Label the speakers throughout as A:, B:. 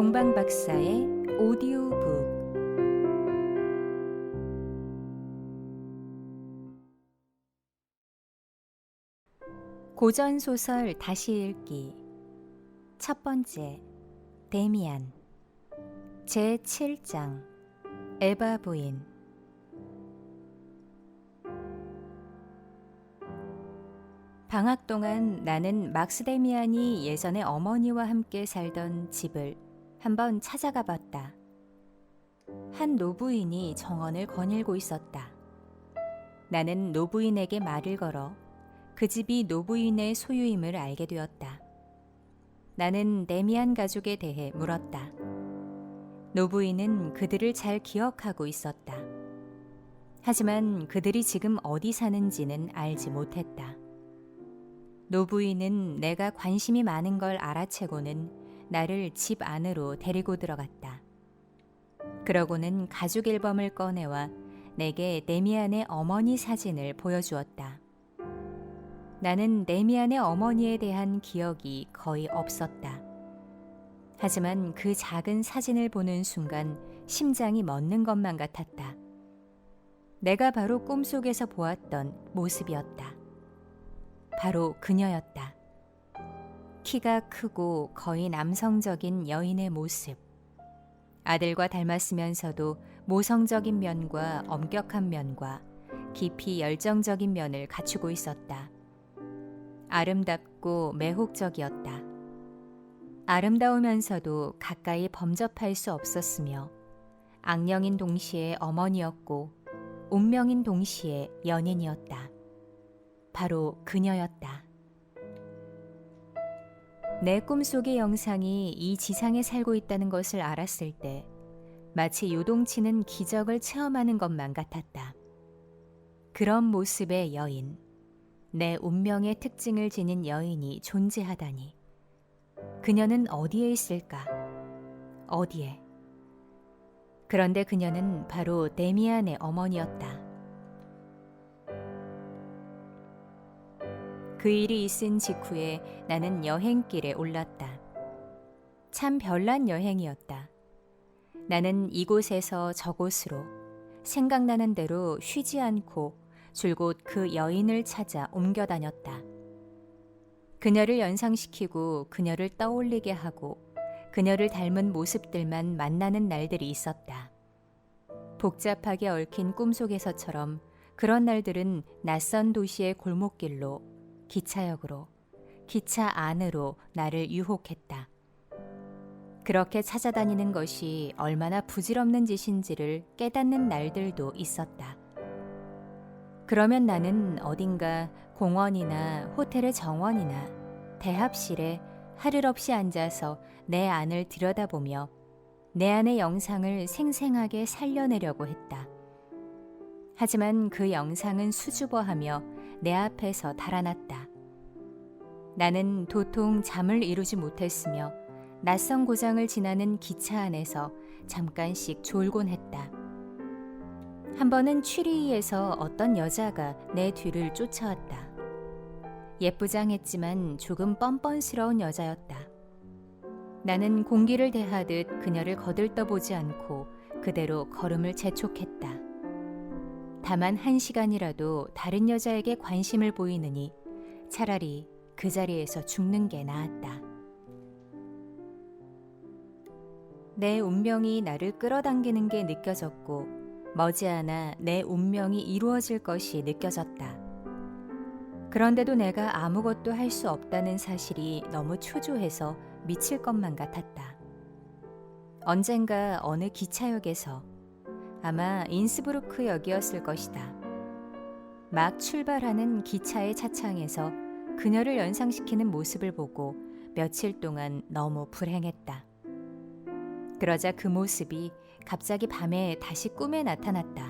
A: 동방 박사의 오디오북. 고전 소설 다시 읽기. 첫 번째, 데미안. 제 7장, 에바 부인. 방학 동안 나는 막스 데미안이 예전에 어머니와 함께 살던 집을 한번 찾아가 봤다. 한 노부인이 정원을 거닐고 있었다. 나는 노부인에게 말을 걸어 그 집이 노부인의 소유임을 알게 되었다. 나는 데미안 가족에 대해 물었다. 노부인은 그들을 잘 기억하고 있었다. 하지만 그들이 지금 어디 사는지는 알지 못했다. 노부인은 내가 관심이 많은 걸 알아채고는 나를 집 안으로 데리고 들어갔다. 그러고는 가족 앨범을 꺼내와 내게 데미안의 어머니 사진을 보여주었다. 나는 데미안의 어머니에 대한 기억이 거의 없었다. 하지만 그 작은 사진을 보는 순간 심장이 멎는 것만 같았다. 내가 바로 꿈속에서 보았던 모습이었다. 바로 그녀였다. 키가 크고 거의 남성적인 여인의 모습. 아들과 닮았으면서도 모성적인 면과 엄격한 면과 깊이 열정적인 면을 갖추고 있었다. 아름답고 매혹적이었다. 아름다우면서도 가까이 범접할 수 없었으며 악령인 동시에 어머니였고 운명인 동시에 연인이었다. 바로 그녀였다. 내 꿈속의 영상이 이 지상에 살고 있다는 것을 알았을 때 마치 요동치는 기적을 체험하는 것만 같았다. 그런 모습의 여인, 내 운명의 특징을 지닌 여인이 존재하다니. 그녀는 어디에 있을까? 어디에? 그런데 그녀는 바로 데미안의 어머니였다. 그 일이 있은 직후에 나는 여행길에 올랐다. 참 별난 여행이었다. 나는 이곳에서 저곳으로 생각나는 대로 쉬지 않고 줄곧 그 여인을 찾아 옮겨 다녔다. 그녀를 연상시키고 그녀를 떠올리게 하고 그녀를 닮은 모습들만 만나는 날들이 있었다. 복잡하게 얽힌 꿈속에서처럼 그런 날들은 낯선 도시의 골목길로, 기차역으로, 기차 안으로 나를 유혹했다. 그렇게 찾아다니는 것이 얼마나 부질없는 짓인지를 깨닫는 날들도 있었다. 그러면 나는 어딘가 공원이나 호텔의 정원이나 대합실에 하를 없이 앉아서 내 안을 들여다보며 내 안의 영상을 생생하게 살려내려고 했다. 하지만 그 영상은 수줍어하며 내 앞에서 달아났다. 나는 도통 잠을 이루지 못했으며 낯선 고장을 지나는 기차 안에서 잠깐씩 졸곤 했다. 한 번은 취리히에서 어떤 여자가 내 뒤를 쫓아왔다. 예쁘장했지만 조금 뻔뻔스러운 여자였다. 나는 공기를 대하듯 그녀를 거들떠보지 않고 그대로 걸음을 재촉했다. 다만 1시간이라도 다른 여자에게 관심을 보이느니 차라리 그 자리에서 죽는 게 나았다. 내 운명이 나를 끌어당기는 게 느껴졌고 머지않아 내 운명이 이루어질 것이 느껴졌다. 그런데도 내가 아무것도 할 수 없다는 사실이 너무 초조해서 미칠 것만 같았다. 언젠가 어느 기차역에서, 아마 인스부르크역이었을 것이다, 막 출발하는 기차의 차창에서 그녀를 연상시키는 모습을 보고 며칠 동안 너무 불행했다. 그러자 그 모습이 갑자기 밤에 다시 꿈에 나타났다.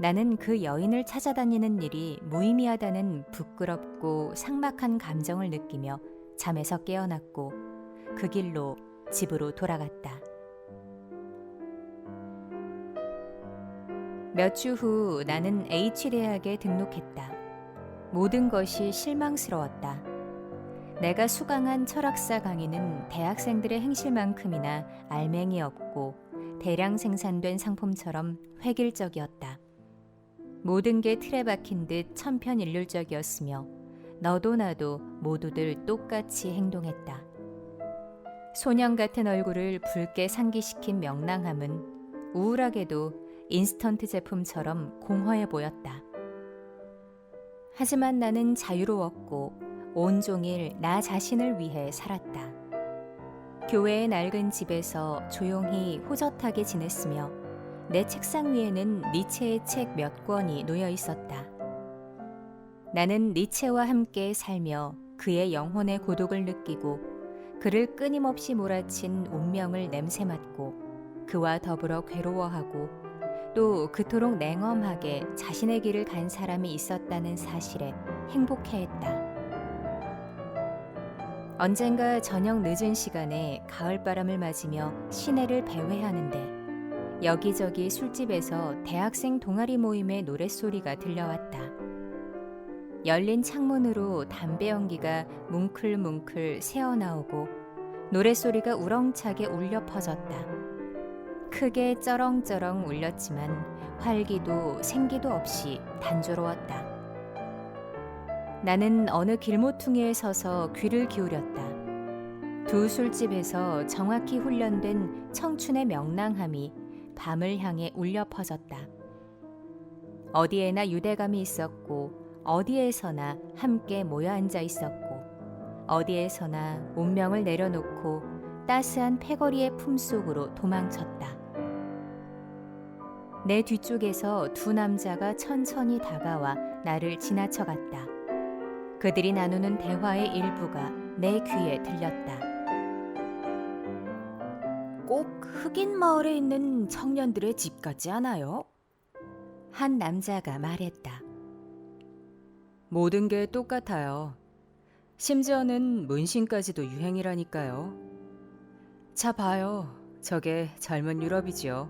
A: 나는 그 여인을 찾아다니는 일이 무의미하다는 부끄럽고 삭막한 감정을 느끼며 잠에서 깨어났고 그 길로 집으로 돌아갔다. 몇 주 후 나는 H대학에 등록했다. 모든 것이 실망스러웠다. 내가 수강한 철학사 강의는 대학생들의 행실만큼이나 알맹이 없고 대량 생산된 상품처럼 획일적이었다. 모든 게 틀에 박힌 듯 천편일률적이었으며 너도 나도 모두들 똑같이 행동했다. 소년 같은 얼굴을 붉게 상기시킨 명랑함은 우울하게도 인스턴트 제품처럼 공허해 보였다. 하지만 나는 자유로웠고 온종일 나 자신을 위해 살았다. 교회의 낡은 집에서 조용히 호젓하게 지냈으며 내 책상 위에는 니체의 책 몇 권이 놓여 있었다. 나는 니체와 함께 살며 그의 영혼의 고독을 느끼고 그를 끊임없이 몰아친 운명을 냄새맡고 그와 더불어 괴로워하고 또 그토록 냉엄하게 자신의 길을 간 사람이 있었다는 사실에 행복해했다. 언젠가 저녁 늦은 시간에 가을바람을 맞으며 시내를 배회하는데 여기저기 술집에서 대학생 동아리 모임의 노랫소리가 들려왔다. 열린 창문으로 담배 연기가 뭉클뭉클 새어나오고 노랫소리가 우렁차게 울려 퍼졌다. 크게 쩌렁쩌렁 울렸지만 활기도 생기도 없이 단조로웠다. 나는 어느 길모퉁이에 서서 귀를 기울였다. 두 술집에서 정확히 훈련된 청춘의 명랑함이 밤을 향해 울려 퍼졌다. 어디에나 유대감이 있었고 어디에서나 함께 모여 앉아 있었고 어디에서나 운명을 내려놓고 따스한 패거리의 품속으로 도망쳤다. 내 뒤쪽에서 두 남자가 천천히 다가와 나를 지나쳐갔다. 그들이 나누는 대화의 일부가 내 귀에 들렸다. 꼭 흑인 마을에 있는 청년들의 집 같지 않아요? 한 남자가 말했다.
B: 모든 게 똑같아요. 심지어는 문신까지도 유행이라니까요. 자 봐요. 저게 젊은 유럽이지요.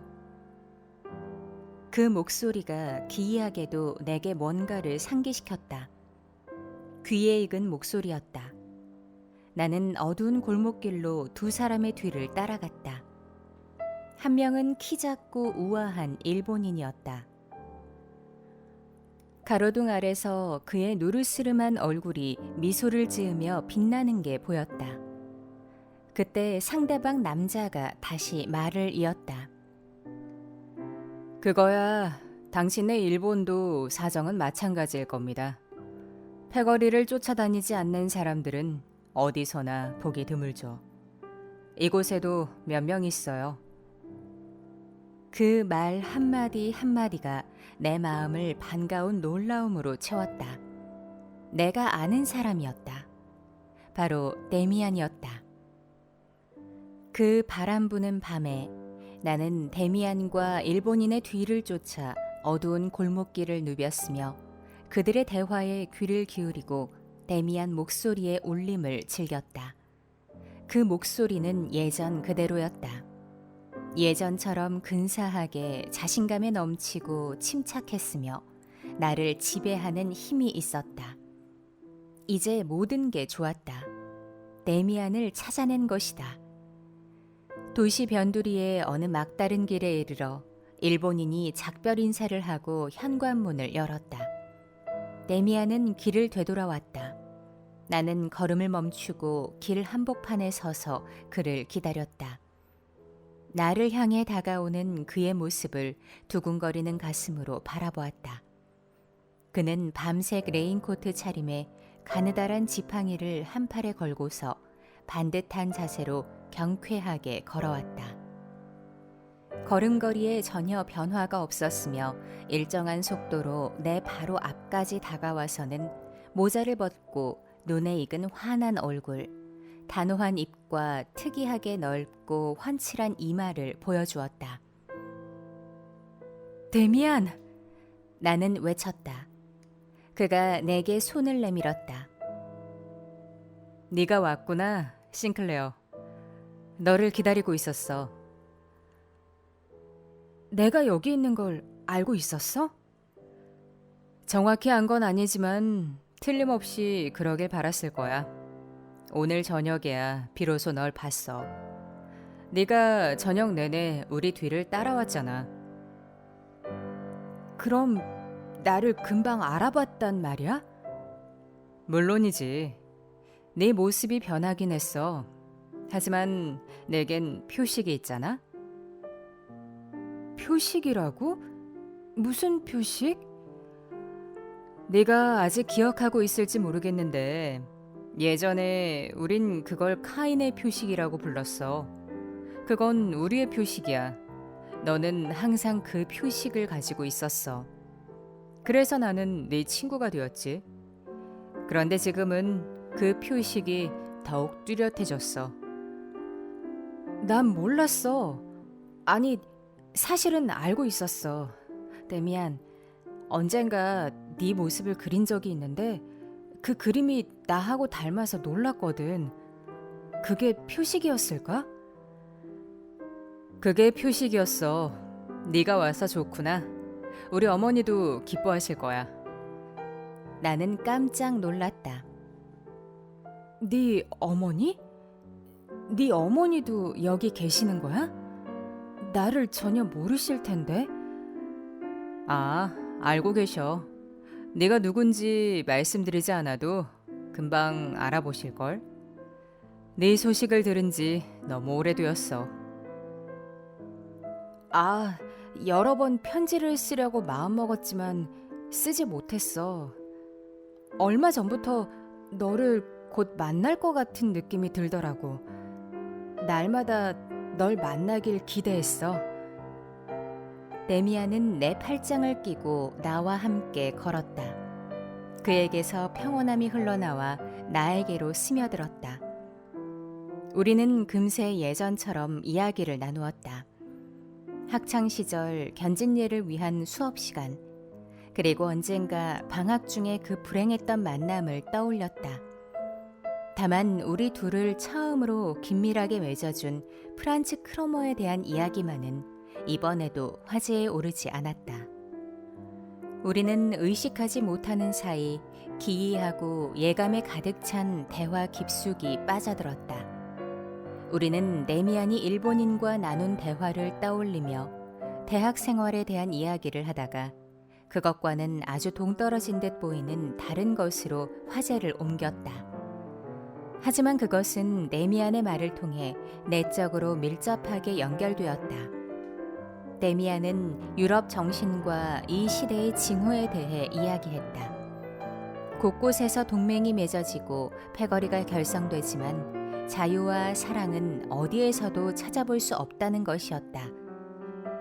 A: 그 목소리가 기이하게도 내게 뭔가를 상기시켰다. 귀에 익은 목소리였다. 나는 어두운 골목길로 두 사람의 뒤를 따라갔다. 한 명은 키 작고 우아한 일본인이었다. 가로등 아래서 그의 노르스름한 얼굴이 미소를 지으며 빛나는 게 보였다. 그때 상대방 남자가 다시 말을 이었다.
B: 그거야 당신의 일본도 사정은 마찬가지일 겁니다. 패거리를 쫓아다니지 않는 사람들은 어디서나 보기 드물죠. 이곳에도 몇 명 있어요.
A: 그 말 한마디 한마디가 내 마음을 반가운 놀라움으로 채웠다. 내가 아는 사람이었다. 바로 데미안이었다. 그 바람 부는 밤에 나는 데미안과 일본인의 뒤를 쫓아 어두운 골목길을 누볐으며 그들의 대화에 귀를 기울이고 데미안 목소리의 울림을 즐겼다. 그 목소리는 예전 그대로였다. 예전처럼 근사하게 자신감에 넘치고 침착했으며 나를 지배하는 힘이 있었다. 이제 모든 게 좋았다. 데미안을 찾아낸 것이다. 도시 변두리의 어느 막다른 길에 이르러 일본인이 작별 인사를 하고 현관문을 열었다. 데미안은 길을 되돌아왔다. 나는 걸음을 멈추고 길 한복판에 서서 그를 기다렸다. 나를 향해 다가오는 그의 모습을 두근거리는 가슴으로 바라보았다. 그는 밤색 레인코트 차림에 가느다란 지팡이를 한 팔에 걸고서 반듯한 자세로 경쾌하게 걸어왔다. 걸음걸이에 전혀 변화가 없었으며 일정한 속도로 내 바로 앞까지 다가와서는 모자를 벗고 눈에 익은 환한 얼굴, 단호한 입과 특이하게 넓고 훤칠한 이마를 보여주었다. 데미안! 나는 외쳤다. 그가 내게 손을 내밀었다.
B: 네가 왔구나, 싱클레어. 너를 기다리고 있었어.
A: 내가 여기 있는 걸 알고 있었어?
B: 정확히 안 건 아니지만 틀림없이 그러길 바랐을 거야. 오늘 저녁에야 비로소 널 봤어. 네가 저녁 내내 우리 뒤를 따라왔잖아.
A: 그럼 나를 금방 알아봤단 말이야?
B: 물론이지. 네 모습이 변하긴 했어. 하지만 내겐 표식이 있잖아.
A: 표식이라고? 무슨 표식?
B: 네가 아직 기억하고 있을지 모르겠는데 예전에 우린 그걸 카인의 표식이라고 불렀어. 그건 우리의 표식이야. 너는 항상 그 표식을 가지고 있었어. 그래서 나는 네 친구가 되었지. 그런데 지금은 그 표식이 더욱 뚜렷해졌어.
A: 난 몰랐어. 아니, 사실은 알고 있었어. 데미안, 언젠가 네 모습을 그린 적이 있는데 그 그림이 나하고 닮아서 놀랐거든. 그게 표식이었을까?
B: 그게 표식이었어. 네가 와서 좋구나. 우리 어머니도 기뻐하실 거야.
A: 나는 깜짝 놀랐다. 네 어머니? 네 어머니도 여기 계시는 거야? 나를 전혀 모르실 텐데.
B: 아, 알고 계셔. 네가 누군지 말씀드리지 않아도 금방 알아보실걸. 네 소식을 들은 지 너무 오래되었어.
A: 아, 여러 번 편지를 쓰려고 마음먹었지만 쓰지 못했어. 얼마 전부터 너를 곧 만날 것 같은 느낌이 들더라고. 날마다 널 만나길 기대했어. 데미안은 내 팔짱을 끼고 나와 함께 걸었다. 그에게서 평온함이 흘러나와 나에게로 스며들었다. 우리는 금세 예전처럼 이야기를 나누었다. 학창 시절 견진예를 위한 수업 시간, 그리고 언젠가 방학 중에 그 불행했던 만남을 떠올렸다. 다만 우리 둘을 처음으로 긴밀하게 맺어준 프란츠 크로머에 대한 이야기만은 이번에도 화제에 오르지 않았다. 우리는 의식하지 못하는 사이 기이하고 예감에 가득 찬 대화 깊숙이 빠져들었다. 우리는 데미안이 일본인과 나눈 대화를 떠올리며 대학 생활에 대한 이야기를 하다가 그것과는 아주 동떨어진 듯 보이는 다른 것으로 화제를 옮겼다. 하지만 그것은 데미안의 말을 통해 내적으로 밀접하게 연결되었다. 데미안은 유럽 정신과 이 시대의 징후에 대해 이야기했다. 곳곳에서 동맹이 맺어지고 패거리가 결성되지만 자유와 사랑은 어디에서도 찾아볼 수 없다는 것이었다.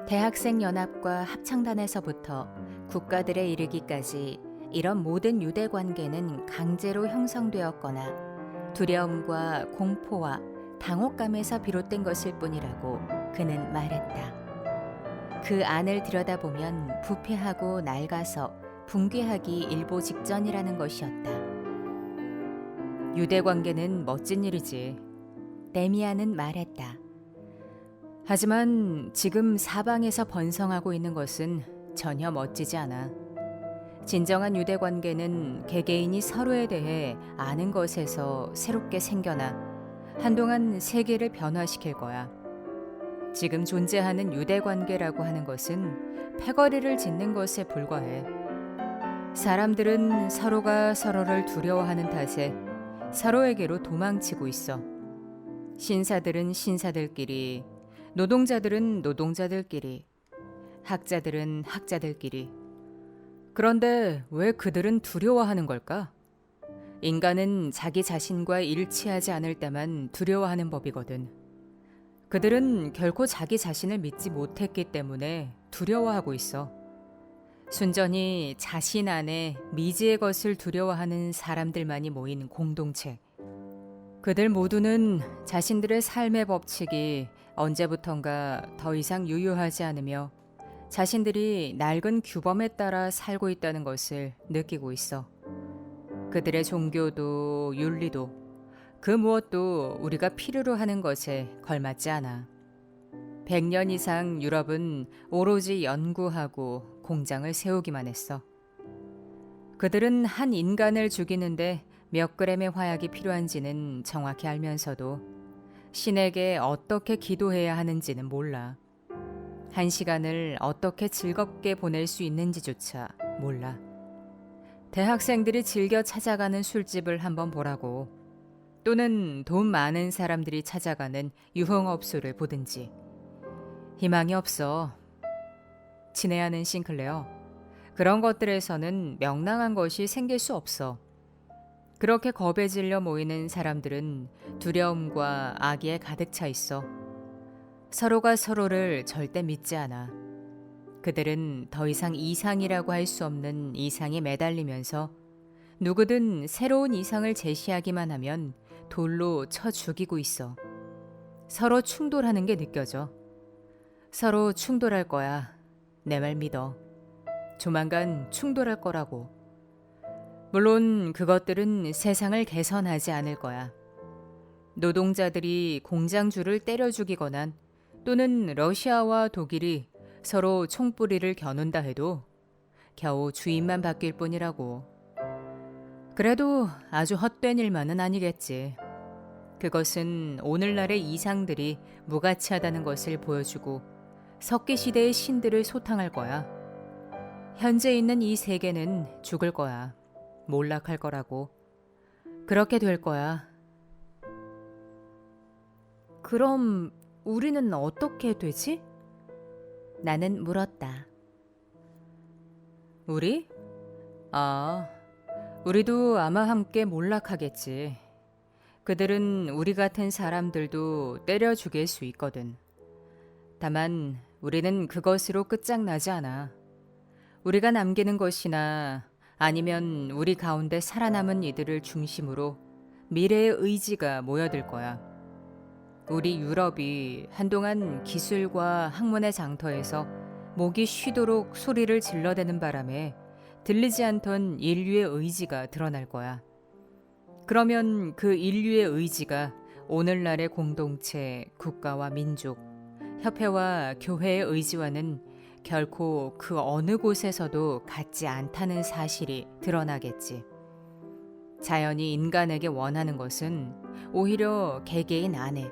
A: 대학생 연합과 합창단에서부터 국가들에 이르기까지 이런 모든 유대 관계는 강제로 형성되었거나 두려움과 공포와 당혹감에서 비롯된 것일 뿐이라고 그는 말했다. 그 안을 들여다보면 부패하고 낡아서 붕괴하기 일보 직전이라는 것이었다.
B: 유대 관계는 멋진 일이지.
A: 데미안은 말했다.
B: 하지만 지금 사방에서 번성하고 있는 것은 전혀 멋지지 않아. 진정한 유대 관계는 개개인이 서로에 대해 아는 것에서 새롭게 생겨나 한동안 세계를 변화시킬 거야. 지금 존재하는 유대 관계라고 하는 것은 패거리를 짓는 것에 불과해. 사람들은 서로가 서로를 두려워하는 탓에 서로에게로 도망치고 있어. 신사들은 신사들끼리, 노동자들은 노동자들끼리, 학자들은 학자들끼리. 그런데 왜 그들은 두려워하는 걸까? 인간은 자기 자신과 일치하지 않을 때만 두려워하는 법이거든. 그들은 결코 자기 자신을 믿지 못했기 때문에 두려워하고 있어. 순전히 자신 안에 미지의 것을 두려워하는 사람들만이 모인 공동체. 그들 모두는 자신들의 삶의 법칙이 언제부턴가 더 이상 유효하지 않으며 자신들이 낡은 규범에 따라 살고 있다는 것을 느끼고 있어. 그들의 종교도 윤리도 그 무엇도 우리가 필요로 하는 것에 걸맞지 않아. 100년 이상 유럽은 오로지 연구하고 공장을 세우기만 했어. 그들은 한 인간을 죽이는데 몇 그램의 화약이 필요한지는 정확히 알면서도 신에게 어떻게 기도해야 하는지는 몰라. 한 시간을 어떻게 즐겁게 보낼 수 있는지조차 몰라. 대학생들이 즐겨 찾아가는 술집을 한번 보라고, 또는 돈 많은 사람들이 찾아가는 유흥업소를 보든지. 희망이 없어. 친애하는 싱클레어, 그런 것들에서는 명랑한 것이 생길 수 없어. 그렇게 겁에 질려 모이는 사람들은 두려움과 악의에 가득 차 있어. 서로가 서로를 절대 믿지 않아. 그들은 더 이상 이상이라고 할 수 없는 이상에 매달리면서 누구든 새로운 이상을 제시하기만 하면 돌로 쳐 죽이고 있어. 서로 충돌하는 게 느껴져. 서로 충돌할 거야. 내 말 믿어. 조만간 충돌할 거라고. 물론 그것들은 세상을 개선하지 않을 거야. 노동자들이 공장주를 때려 죽이거나 또는 러시아와 독일이 서로 총뿌리를 겨눈다 해도 겨우 주인만 바뀔 뿐이라고. 그래도 아주 헛된 일만은 아니겠지. 그것은 오늘날의 이상들이 무가치하다는 것을 보여주고 석기 시대의 신들을 소탕할 거야. 현재 있는 이 세계는 죽을 거야. 몰락할 거라고. 그렇게 될 거야.
A: 그럼 우리는 어떻게 되지? 나는 물었다.
B: 우리? 우리도 아마 함께 몰락하겠지. 그들은 우리 같은 사람들도 때려 죽일 수 있거든. 다만 우리는 그것으로 끝장나지 않아. 우리가 남기는 것이나 아니면 우리 가운데 살아남은 이들을 중심으로 미래의 의지가 모여들 거야. 우리 유럽이 한동안 기술과 학문의 장터에서 목이 쉬도록 소리를 질러대는 바람에 들리지 않던 인류의 의지가 드러날 거야. 그러면 그 인류의 의지가 오늘날의 공동체, 국가와 민족, 협회와 교회의 의지와는 결코 그 어느 곳에서도 같지 않다는 사실이 드러나겠지. 자연이 인간에게 원하는 것은 오히려 개개인 안에,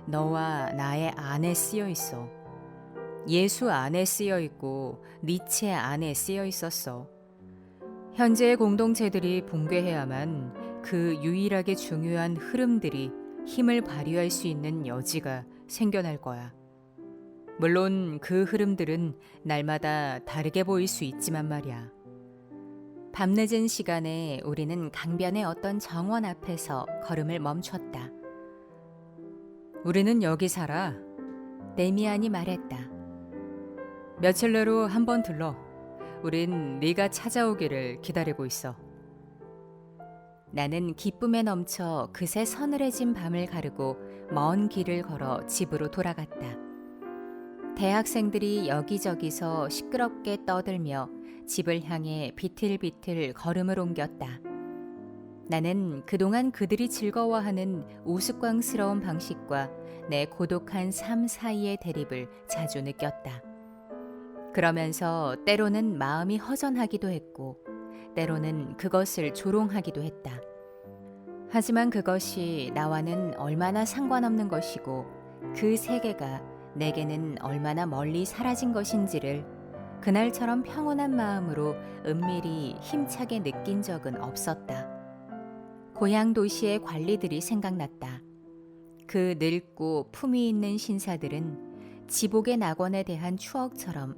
B: 너와 나의 안에 쓰여 있어. 예수 안에 쓰여 있고 니체 안에 쓰여 있었어. 현재의 공동체들이 붕괴해야만 그 유일하게 중요한 흐름들이 힘을 발휘할 수 있는 여지가 생겨날 거야. 물론 그 흐름들은 날마다 다르게 보일 수 있지만 말이야. 밤늦은 시간에 우리는 강변의 어떤 정원 앞에서 걸음을 멈췄다. 우리는 여기 살아.
A: 데미안이 말했다.
B: 며칠 내로 한번 들러. 우린 네가 찾아오기를 기다리고 있어.
A: 나는 기쁨에 넘쳐 그새 서늘해진 밤을 가르고 먼 길을 걸어 집으로 돌아갔다. 대학생들이 여기저기서 시끄럽게 떠들며 집을 향해 비틀비틀 걸음을 옮겼다. 나는 그동안 그들이 즐거워하는 우스꽝스러운 방식과 내 고독한 삶 사이의 대립을 자주 느꼈다. 그러면서 때로는 마음이 허전하기도 했고 때로는 그것을 조롱하기도 했다. 하지만 그것이 나와는 얼마나 상관없는 것이고 그 세계가 내게는 얼마나 멀리 사라진 것인지를 그날처럼 평온한 마음으로 은밀히 힘차게 느낀 적은 없었다. 고향 도시의 관리들이 생각났다. 그 늙고 품위 있는 신사들은 지복의 낙원에 대한 추억처럼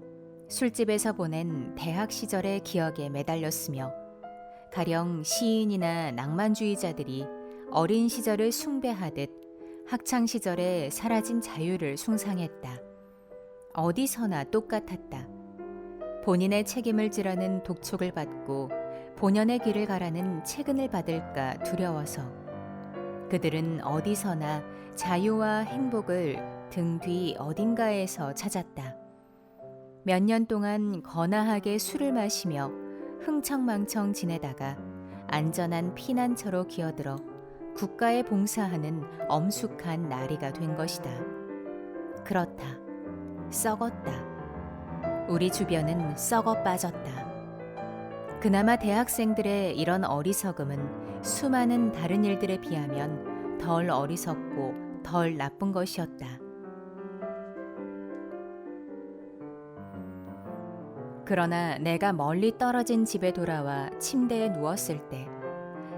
A: 술집에서 보낸 대학 시절의 기억에 매달렸으며 가령 시인이나 낭만주의자들이 어린 시절을 숭배하듯 학창 시절에 사라진 자유를 숭상했다. 어디서나 똑같았다. 본인의 책임을 지라는 독촉을 받고 본연의 길을 가라는 채근을 받을까 두려워서 그들은 어디서나 자유와 행복을 등 뒤 어딘가에서 찾았다. 몇 년 동안 거나하게 술을 마시며 흥청망청 지내다가 안전한 피난처로 기어들어 국가에 봉사하는 엄숙한 나리가 된 것이다. 그렇다. 썩었다. 우리 주변은 썩어 빠졌다. 그나마 대학생들의 이런 어리석음은 수많은 다른 일들에 비하면 덜 어리석고 덜 나쁜 것이었다. 그러나 내가 멀리 떨어진 집에 돌아와 침대에 누웠을 때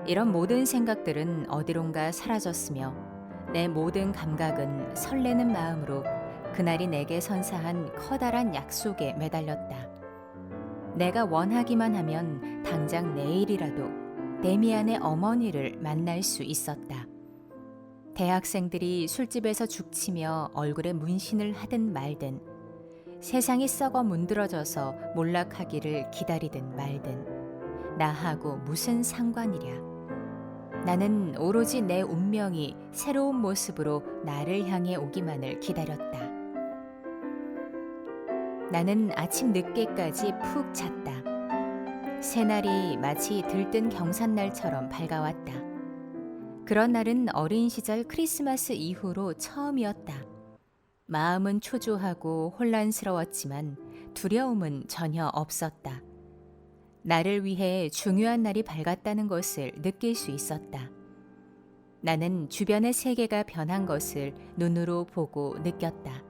A: 이런 모든 생각들은 어디론가 사라졌으며 내 모든 감각은 설레는 마음으로 그날이 내게 선사한 커다란 약속에 매달렸다. 내가 원하기만 하면 당장 내일이라도 데미안의 어머니를 만날 수 있었다. 대학생들이 술집에서 죽치며 얼굴에 문신을 하든 말든, 세상이 썩어 문드러져서 몰락하기를 기다리든 말든 나하고 무슨 상관이랴. 나는 오로지 내 운명이 새로운 모습으로 나를 향해 오기만을 기다렸다. 나는 아침 늦게까지 푹 잤다. 새날이 마치 들뜬 경산날처럼 밝아왔다. 그런 날은 어린 시절 크리스마스 이후로 처음이었다. 마음은 초조하고 혼란스러웠지만 두려움은 전혀 없었다. 나를 위해 중요한 날이 밝았다는 것을 느낄 수 있었다. 나는 주변의 세계가 변한 것을 눈으로 보고 느꼈다.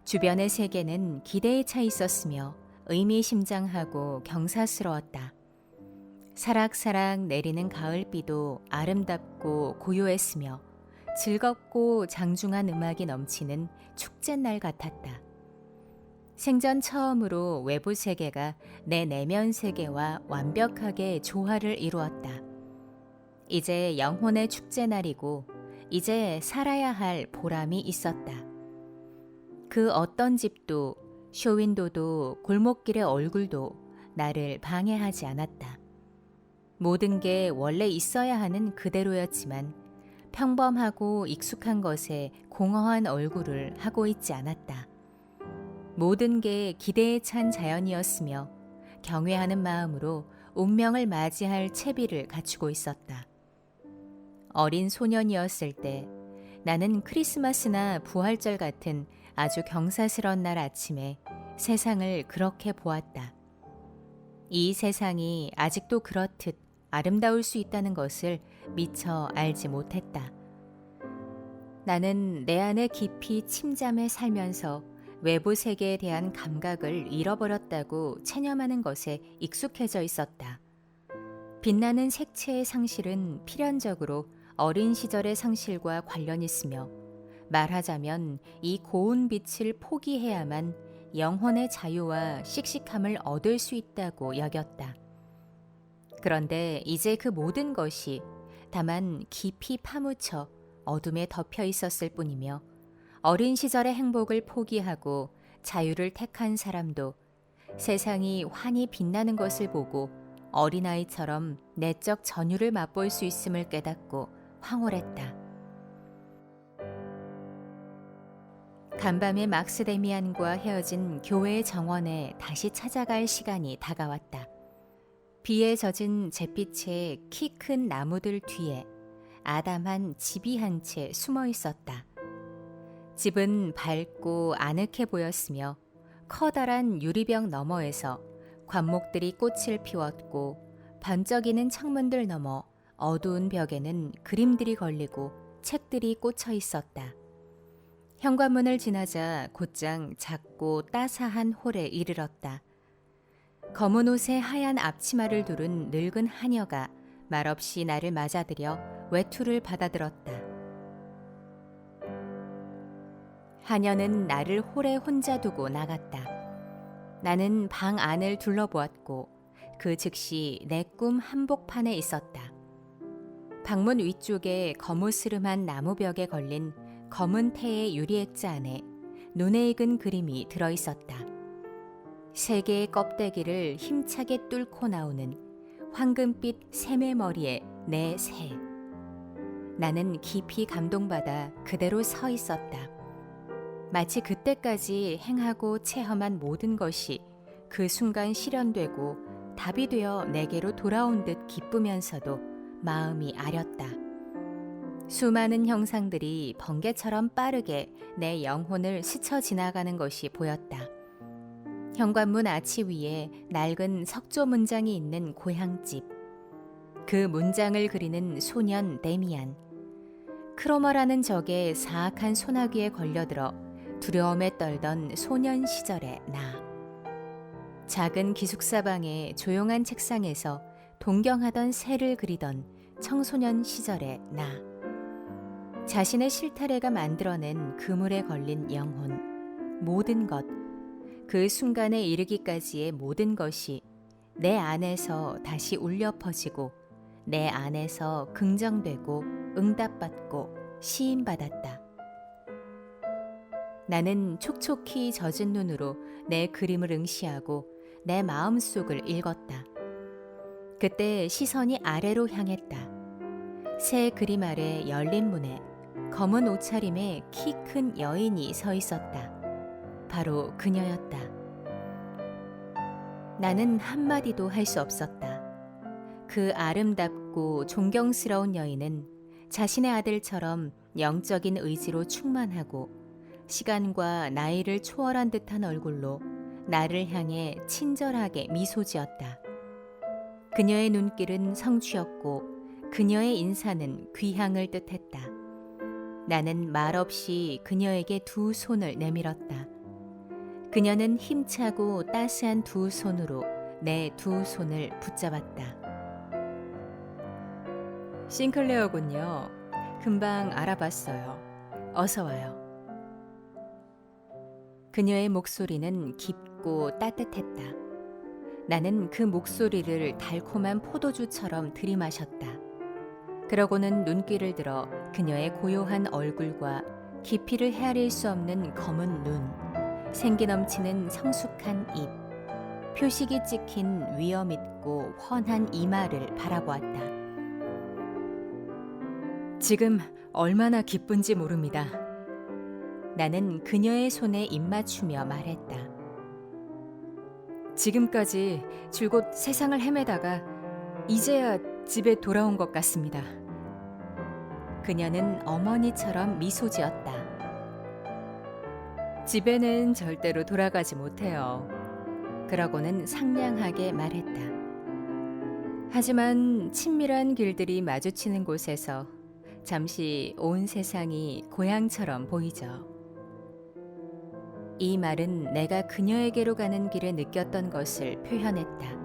A: 주변의 세계는 기대에 차 있었으며 의미심장하고 경사스러웠다. 사락사락 내리는 가을비도 아름답고 고요했으며 즐겁고 장중한 음악이 넘치는 축제날 같았다. 생전 처음으로 외부 세계가 내 내면 세계와 완벽하게 조화를 이루었다. 이제 영혼의 축제날이고 이제 살아야 할 보람이 있었다. 그 어떤 집도 쇼윈도도 골목길의 얼굴도 나를 방해하지 않았다. 모든 게 원래 있어야 하는 그대로였지만 평범하고 익숙한 것에 공허한 얼굴을 하고 있지 않았다. 모든 게 기대에 찬 자연이었으며 경외하는 마음으로 운명을 맞이할 채비를 갖추고 있었다. 어린 소년이었을 때 나는 크리스마스나 부활절 같은 아주 경사스러운 날 아침에 세상을 그렇게 보았다. 이 세상이 아직도 그렇듯 아름다울 수 있다는 것을 미처 알지 못했다. 나는 내 안에 깊이 침잠해 살면서 외부 세계에 대한 감각을 잃어버렸다고 체념하는 것에 익숙해져 있었다. 빛나는 색채의 상실은 필연적으로 어린 시절의 상실과 관련 있으며 말하자면 이 고운 빛을 포기해야만 영혼의 자유와 씩씩함을 얻을 수 있다고 여겼다. 그런데 이제 그 모든 것이 다만 깊이 파묻혀 어둠에 덮여 있었을 뿐이며 어린 시절의 행복을 포기하고 자유를 택한 사람도 세상이 환히 빛나는 것을 보고 어린아이처럼 내적 전율을 맛볼 수 있음을 깨닫고 황홀했다. 간밤에 막스 데미안과 헤어진 교회의 정원에 다시 찾아갈 시간이 다가왔다. 비에 젖은 잿빛의 키 큰 나무들 뒤에 아담한 집이 한 채 숨어 있었다. 집은 밝고 아늑해 보였으며 커다란 유리병 너머에서 관목들이 꽃을 피웠고 번쩍이는 창문들 너머 어두운 벽에는 그림들이 걸리고 책들이 꽂혀 있었다. 현관문을 지나자 곧장 작고 따사한 홀에 이르렀다. 검은 옷에 하얀 앞치마를 두른 늙은 하녀가 말없이 나를 맞아들여 외투를 받아들었다. 하녀는 나를 홀에 혼자 두고 나갔다. 나는 방 안을 둘러보았고 그 즉시 내 꿈 한복판에 있었다. 방문 위쪽에 거무스름한 나무벽에 걸린 검은 태의 유리액자 안에 눈에 익은 그림이 들어있었다. 세 개의 껍데기를 힘차게 뚫고 나오는 황금빛 새매머리의 내 새. 나는 깊이 감동받아 그대로 서 있었다. 마치 그때까지 행하고 체험한 모든 것이 그 순간 실현되고 답이 되어 내게로 돌아온 듯 기쁘면서도 마음이 아렸다. 수많은 형상들이 번개처럼 빠르게 내 영혼을 스쳐 지나가는 것이 보였다. 현관문 아치 위에 낡은 석조 문장이 있는 고향집. 그 문장을 그리는 소년 데미안. 크로머라는 적의 사악한 소나기에 걸려들어 두려움에 떨던 소년 시절의 나. 작은 기숙사방의 조용한 책상에서 동경하던 새를 그리던 청소년 시절의 나. 자신의 실타래가 만들어낸 그물에 걸린 영혼. 모든 것, 그 순간에 이르기까지의 모든 것이 내 안에서 다시 울려 퍼지고 내 안에서 긍정되고 응답받고 시임받았다. 나는 촉촉히 젖은 눈으로 내 그림을 응시하고 내 마음속을 읽었다. 그때 시선이 아래로 향했다. 새 그림 아래 열린 문에 검은 옷차림의 키 큰 여인이 서 있었다. 바로 그녀였다. 나는 한마디도 할 수 없었다. 그 아름답고 존경스러운 여인은 자신의 아들처럼 영적인 의지로 충만하고 시간과 나이를 초월한 듯한 얼굴로 나를 향해 친절하게 미소 지었다. 그녀의 눈길은 성취였고 그녀의 인사는 귀향을 뜻했다. 나는 말없이 그녀에게 두 손을 내밀었다. 그녀는 힘차고 따스한 두 손으로 내 두 손을 붙잡았다. 싱클레어군요. 금방 알아봤어요. 어서 와요. 그녀의 목소리는 깊고 따뜻했다. 나는 그 목소리를 달콤한 포도주처럼 들이마셨다. 그러고는 눈길을 들어 그녀의 고요한 얼굴과 깊이를 헤아릴 수 없는 검은 눈, 생기 넘치는 성숙한 입, 표식이 찍힌 위엄 있고 훤한 이마를 바라보았다. 지금 얼마나 기쁜지 모릅니다. 나는 그녀의 손에 입맞추며 말했다. 지금까지 줄곧 세상을 헤매다가 이제야 집에 돌아온 것 같습니다. 그녀는 어머니처럼 미소 지었다. 집에는 절대로 돌아가지 못해요. 그러고는 상냥하게 말했다. 하지만 친밀한 길들이 마주치는 곳에서 잠시 온 세상이 고향처럼 보이죠. 이 말은 내가 그녀에게로 가는 길에 느꼈던 것을 표현했다.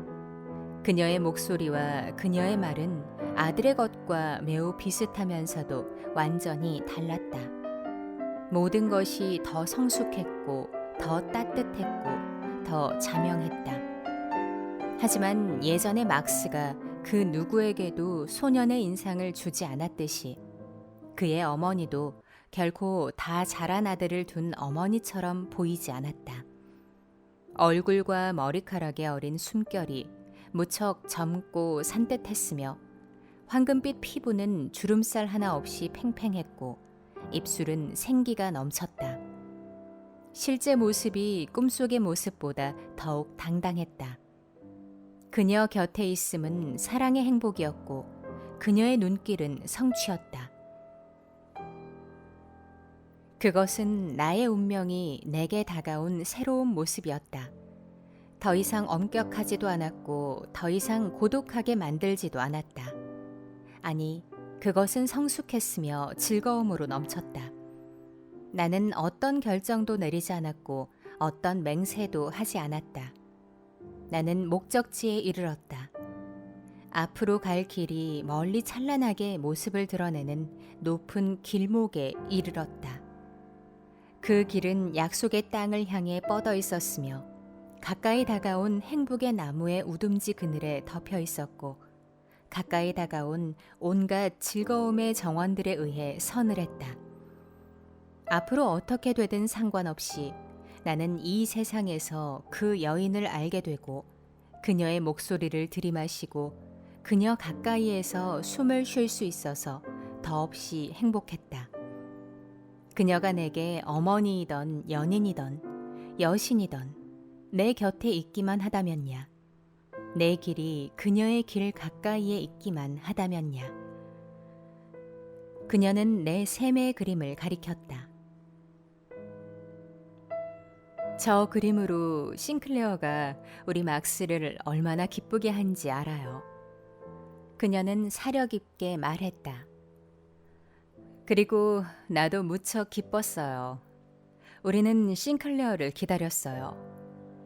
A: 그녀의 목소리와 그녀의 말은 아들의 것과 매우 비슷하면서도 완전히 달랐다. 모든 것이 더 성숙했고 더 따뜻했고 더 자명했다. 하지만 예전의 막스가 그 누구에게도 소년의 인상을 주지 않았듯이 그의 어머니도 결코 다 자란 아들을 둔 어머니처럼 보이지 않았다. 얼굴과 머리카락에 어린 숨결이 무척 젊고 산뜻했으며 황금빛 피부는 주름살 하나 없이 팽팽했고 입술은 생기가 넘쳤다. 실제 모습이 꿈속의 모습보다 더욱 당당했다. 그녀 곁에 있음은 사랑의 행복이었고 그녀의 눈길은 성취였다. 그것은 나의 운명이 내게 다가온 새로운 모습이었다. 더 이상 엄격하지도 않았고 더 이상 고독하게 만들지도 않았다. 아니, 그것은 성숙했으며 즐거움으로 넘쳤다. 나는 어떤 결정도 내리지 않았고 어떤 맹세도 하지 않았다. 나는 목적지에 이르렀다. 앞으로 갈 길이 멀리 찬란하게 모습을 드러내는 높은 길목에 이르렀다. 그 길은 약속의 땅을 향해 뻗어 있었으며 가까이 다가온 행복의 나무의 우둠지 그늘에 덮여 있었고 가까이 다가온 온갖 즐거움의 정원들에 의해 서늘했다. 앞으로 어떻게 되든 상관없이 나는 이 세상에서 그 여인을 알게 되고 그녀의 목소리를 들이마시고 그녀 가까이에서 숨을 쉴 수 있어서 더없이 행복했다. 그녀가 내게 어머니이던 연인이던 여신이던 내 곁에 있기만 하다면야. 내 길이 그녀의 길 가까이에 있기만 하다면야. 그녀는 내 삶의 그림을 가리켰다. 저 그림으로 싱클레어가 우리 막스를 얼마나 기쁘게 한지 알아요. 그녀는 사려 깊게 말했다. 그리고 나도 무척 기뻤어요. 우리는 싱클레어를 기다렸어요.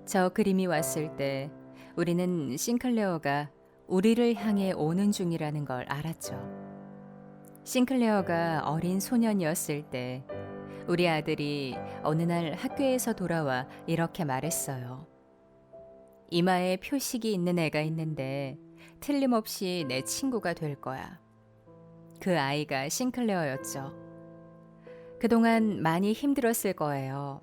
A: 저 그림이 왔을 때 우리는 싱클레어가 우리를 향해 오는 중이라는 걸 알았죠. 싱클레어가 어린 소년이었을 때 우리 아들이 어느 날 학교에서 돌아와 이렇게 말했어요. 이마에 표식이 있는 애가 있는데 틀림없이 내 친구가 될 거야. 그 아이가 싱클레어였죠. 그동안 많이 힘들었을 거예요.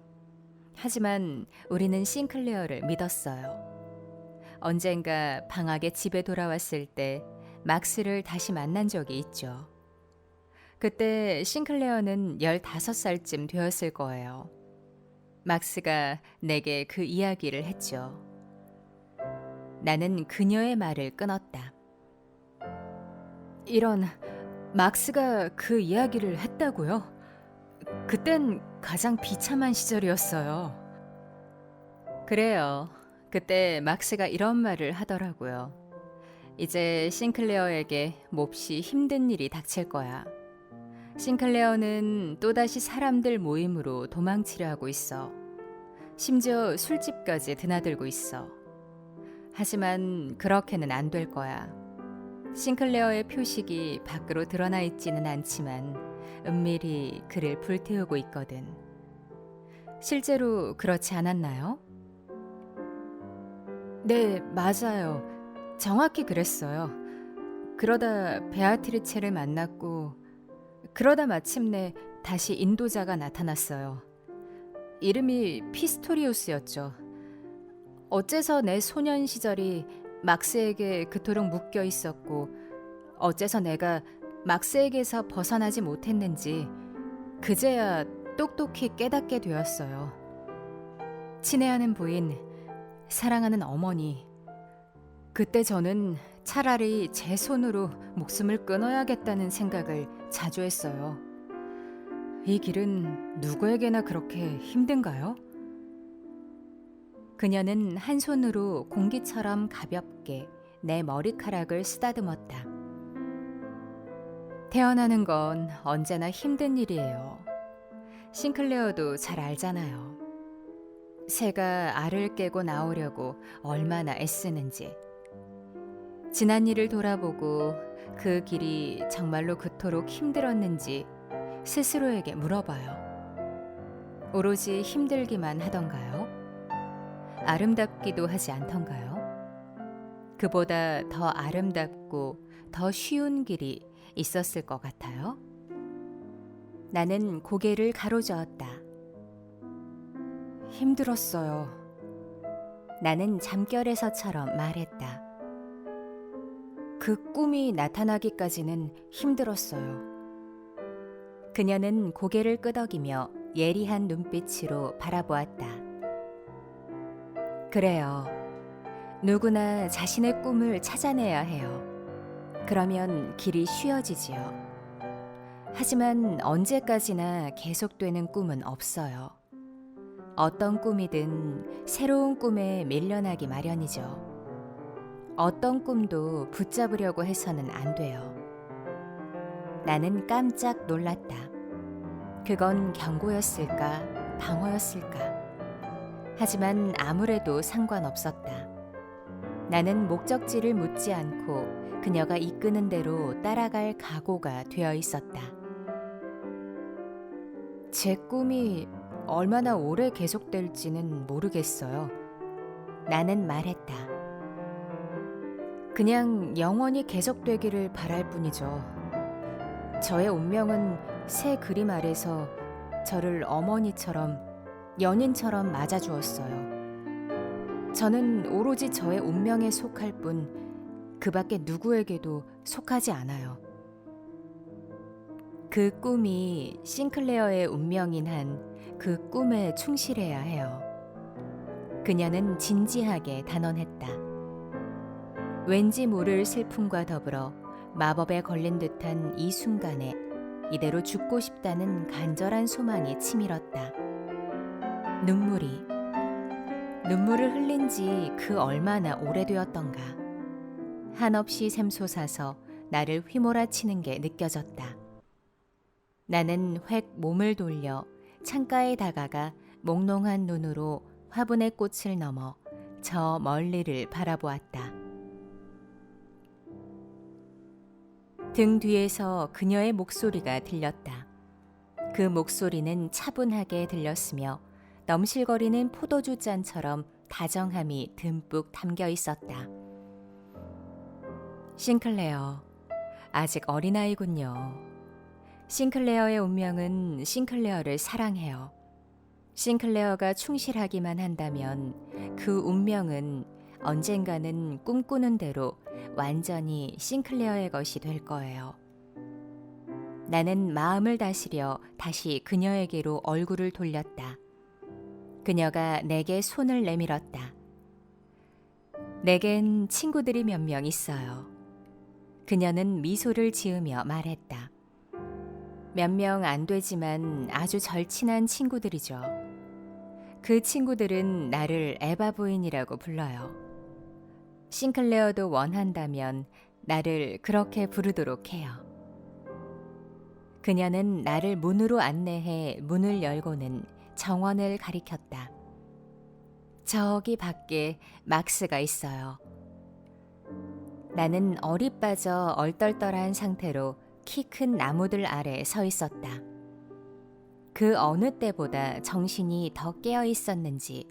A: 하지만 우리는 싱클레어를 믿었어요. 언젠가 방학에 집에 돌아왔을 때 막스를 다시 만난 적이 있죠. 그때 싱클레어는 15살쯤 되었을 거예요. 막스가 내게 그 이야기를 했죠. 나는 그녀의 말을 끊었다. 이런, 막스가 그 이야기를 했다고요? 그땐 가장 비참한 시절이었어요. 그래요. 그때 막스가 이런 말을 하더라고요. 이제 싱클레어에게 몹시 힘든 일이 닥칠 거야. 싱클레어는 또다시 사람들 모임으로 도망치려 하고 있어. 심지어 술집까지 드나들고 있어. 하지만 그렇게는 안 될 거야. 싱클레어의 표식이 밖으로 드러나 있지는 않지만 은밀히 그를 불태우고 있거든. 실제로 그렇지 않았나요? 네, 맞아요. 정확히 그랬어요. 그러다 베아트리체를 만났고 그러다 마침내 다시 인도자가 나타났어요. 이름이 피스토리우스였죠. 어째서 내 소년 시절이 막스에게 그토록 묶여 있었고 어째서 내가 막스에게서 벗어나지 못했는지 그제야 똑똑히 깨닫게 되었어요. 친애하는 부인, 사랑하는 어머니. 그때 저는 차라리 제 손으로 목숨을 끊어야겠다는 생각을 자주 했어요. 이 길은 누구에게나 그렇게 힘든가요? 그녀는 한 손으로 공기처럼 가볍게 내 머리카락을 쓰다듬었다. 태어나는 건 언제나 힘든 일이에요. 싱클레어도 잘 알잖아요. 새가 알을 깨고 나오려고 얼마나 애쓰는지. 지난 일을 돌아보고 그 길이 정말로 그토록 힘들었는지 스스로에게 물어봐요. 오로지 힘들기만 하던가요? 아름답기도 하지 않던가요? 그보다 더 아름답고 더 쉬운 길이 있었을 것 같아요. 나는 고개를 가로저었다. 힘들었어요. 나는 잠결에서처럼 말했다. 그 꿈이 나타나기까지는 힘들었어요. 그녀는 고개를 끄덕이며 예리한 눈빛으로 바라보았다. 그래요. 누구나 자신의 꿈을 찾아내야 해요. 그러면 길이 쉬워지지요. 하지만 언제까지나 계속되는 꿈은 없어요. 어떤 꿈이든 새로운 꿈에 밀려나기 마련이죠. 어떤 꿈도 붙잡으려고 해서는 안 돼요. 나는 깜짝 놀랐다. 그건 경고였을까, 방어였을까? 하지만 아무래도 상관없었다. 나는 목적지를 묻지 않고 그녀가 이끄는 대로 따라갈 각오가 되어 있었다. 제 꿈이 얼마나 오래 계속될지는 모르겠어요. 나는 말했다. 그냥 영원히 계속되기를 바랄 뿐이죠. 저의 운명은 새 그림 아래서 저를 어머니처럼, 연인처럼 맞아주었어요. 저는 오로지 저의 운명에 속할 뿐, 그 밖에 누구에게도 속하지 않아요. 그 꿈이 싱클레어의 운명인 한 그 꿈에 충실해야 해요. 그녀는 진지하게 단언했다. 왠지 모를 슬픔과 더불어 마법에 걸린 듯한 이 순간에 이대로 죽고 싶다는 간절한 소망이 치밀었다. 눈물이 눈물을 흘린 지 그 얼마나 오래되었던가. 한없이 샘솟아서 나를 휘몰아치는 게 느껴졌다. 나는 획 몸을 돌려 창가에 다가가 몽롱한 눈으로 화분의 꽃을 넘어 저 멀리를 바라보았다. 등 뒤에서 그녀의 목소리가 들렸다. 그 목소리는 차분하게 들렸으며 넘실거리는 포도주 잔처럼 다정함이 듬뿍 담겨 있었다. 싱클레어, 아직 어린아이군요. 싱클레어의 운명은 싱클레어를 사랑해요. 싱클레어가 충실하기만 한다면 그 운명은 언젠가는 꿈꾸는 대로 완전히 싱클레어의 것이 될 거예요. 나는 마음을 다스려 다시 그녀에게로 얼굴을 돌렸다. 그녀가 내게 손을 내밀었다. 내겐 친구들이 몇 명 있어요. 그녀는 미소를 지으며 말했다. 몇 명 안 되지만 아주 절친한 친구들이죠. 그 친구들은 나를 에바 부인이라고 불러요. 싱클레어도 원한다면 나를 그렇게 부르도록 해요. 그녀는 나를 문으로 안내해 문을 열고는 정원을 가리켰다. 저기 밖에 막스가 있어요. 나는 얼이 빠져 얼떨떨한 상태로 키 큰 나무들 아래 서 있었다. 그 어느 때보다 정신이 더 깨어 있었는지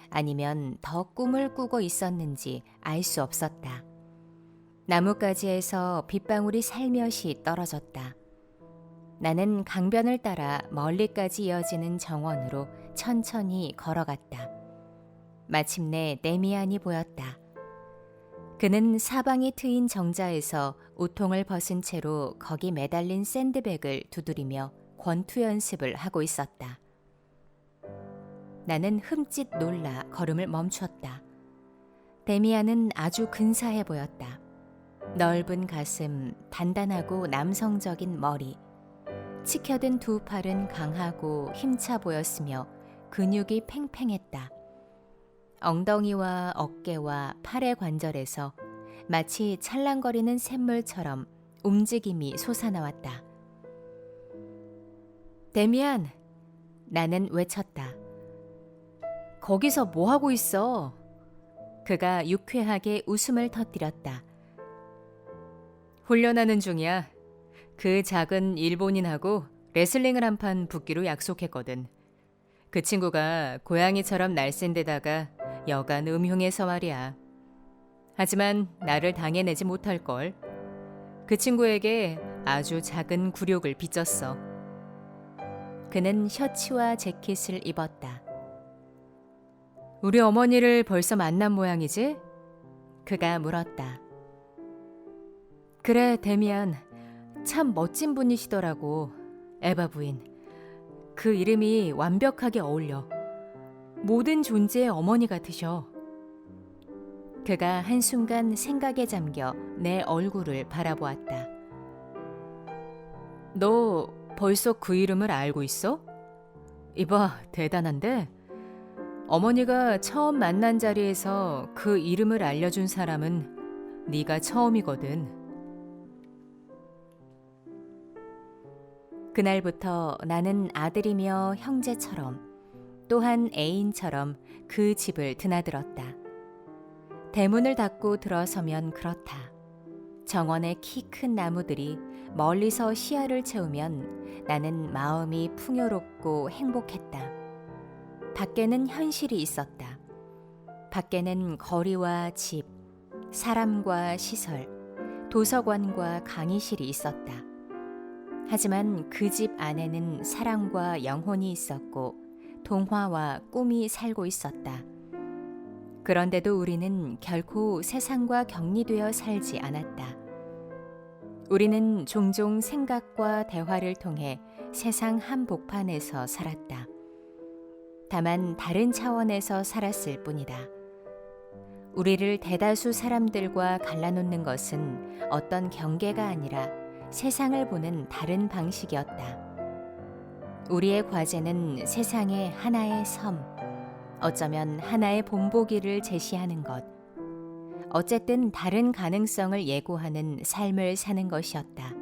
A: 아니면 더 꿈을 꾸고 있었는지 알 수 없었다. 나뭇가지에서 빗방울이 살며시 떨어졌다. 나는 강변을 따라 멀리까지 이어지는 정원으로 천천히 걸어갔다. 마침내 데미안이 보였다. 그는 사방이 트인 정자에서 우통을 벗은 채로 거기 매달린 샌드백을 두드리며 권투 연습을 하고 있었다. 나는 흠칫 놀라 걸음을 멈췄다. 데미안은 아주 근사해 보였다. 넓은 가슴, 단단하고 남성적인 머리, 치켜든 두 팔은 강하고 힘차 보였으며 근육이 팽팽했다. 엉덩이와 어깨와 팔의 관절에서 마치 찰랑거리는 샘물처럼 움직임이 솟아나왔다. 데미안! 나는 외쳤다. 거기서 뭐 하고 있어? 그가 유쾌하게 웃음을 터뜨렸다. 훈련하는 중이야. 그 작은 일본인하고 레슬링을 한 판 붙기로 약속했거든. 그 친구가 고양이처럼 날쌘데다가 여간 음흉해서 말이야. 하지만 나를 당해내지 못할걸. 그 친구에게 아주 작은 굴욕을 빚었어. 그는 셔츠와 재킷을 입었다. 우리 어머니를 벌써 만난 모양이지? 그가 물었다. 그래, 데미안. 참 멋진 분이시더라고. 에바 부인. 그 이름이 완벽하게 어울려. 모든 존재의 어머니 같으셔. 그가 한순간 생각에 잠겨 내 얼굴을 바라보았다. 너 벌써 그 이름을 알고 있어? 이봐, 대단한데? 어머니가 처음 만난 자리에서 그 이름을 알려준 사람은 네가 처음이거든. 그날부터 나는 아들이며 형제처럼 또한 애인처럼 그 집을 드나들었다. 대문을 닫고 들어서면 그렇다. 정원의 키 큰 나무들이 멀리서 시야를 채우면 나는 마음이 풍요롭고 행복했다. 밖에는 현실이 있었다. 밖에는 거리와 집, 사람과 시설, 도서관과 강의실이 있었다. 하지만 그 집 안에는 사랑과 영혼이 있었고 동화와 꿈이 살고 있었다. 그런데도 우리는 결코 세상과 격리되어 살지 않았다. 우리는 종종 생각과 대화를 통해 세상 한복판에서 살았다. 다만 다른 차원에서 살았을 뿐이다. 우리를 대다수 사람들과 갈라놓는 것은 어떤 경계가 아니라 세상을 보는 다른 방식이었다. 우리의 과제는 세상의 하나의 섬, 어쩌면 하나의 본보기를 제시하는 것. 어쨌든 다른 가능성을 예고하는 삶을 사는 것이었다.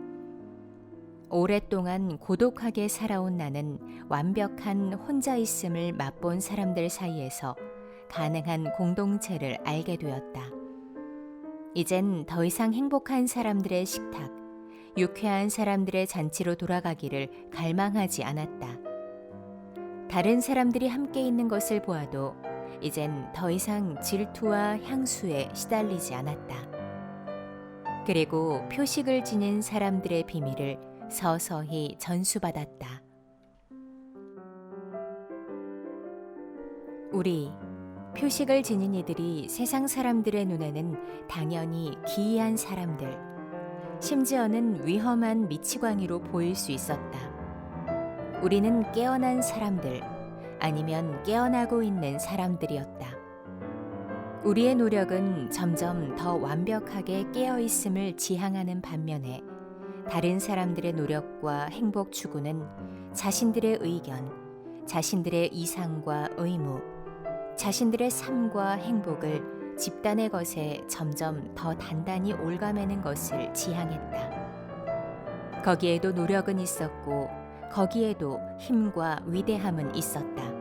A: 오랫동안 고독하게 살아온 나는 완벽한 혼자 있음을 맛본 사람들 사이에서 가능한 공동체를 알게 되었다. 이젠 더 이상 행복한 사람들의 식탁, 유쾌한 사람들의 잔치로 돌아가기를 갈망하지 않았다. 다른 사람들이 함께 있는 것을 보아도 이젠 더 이상 질투와 향수에 시달리지 않았다. 그리고 표식을 지닌 사람들의 비밀을 서서히 전수받았다. 우리 표식을 지닌 이들이 세상 사람들의 눈에는 당연히 기이한 사람들, 심지어는 위험한 미치광이로 보일 수 있었다. 우리는 깨어난 사람들, 아니면 깨어나고 있는 사람들이었다. 우리의 노력은 점점 더 완벽하게 깨어있음을 지향하는 반면에 다른 사람들의 노력과 행복 추구는 자신들의 의견, 자신들의 이상과 의무, 자신들의 삶과 행복을 집단의 것에 점점 더 단단히 올가매는 것을 지향했다. 거기에도 노력은 있었고 거기에도 힘과 위대함은 있었다.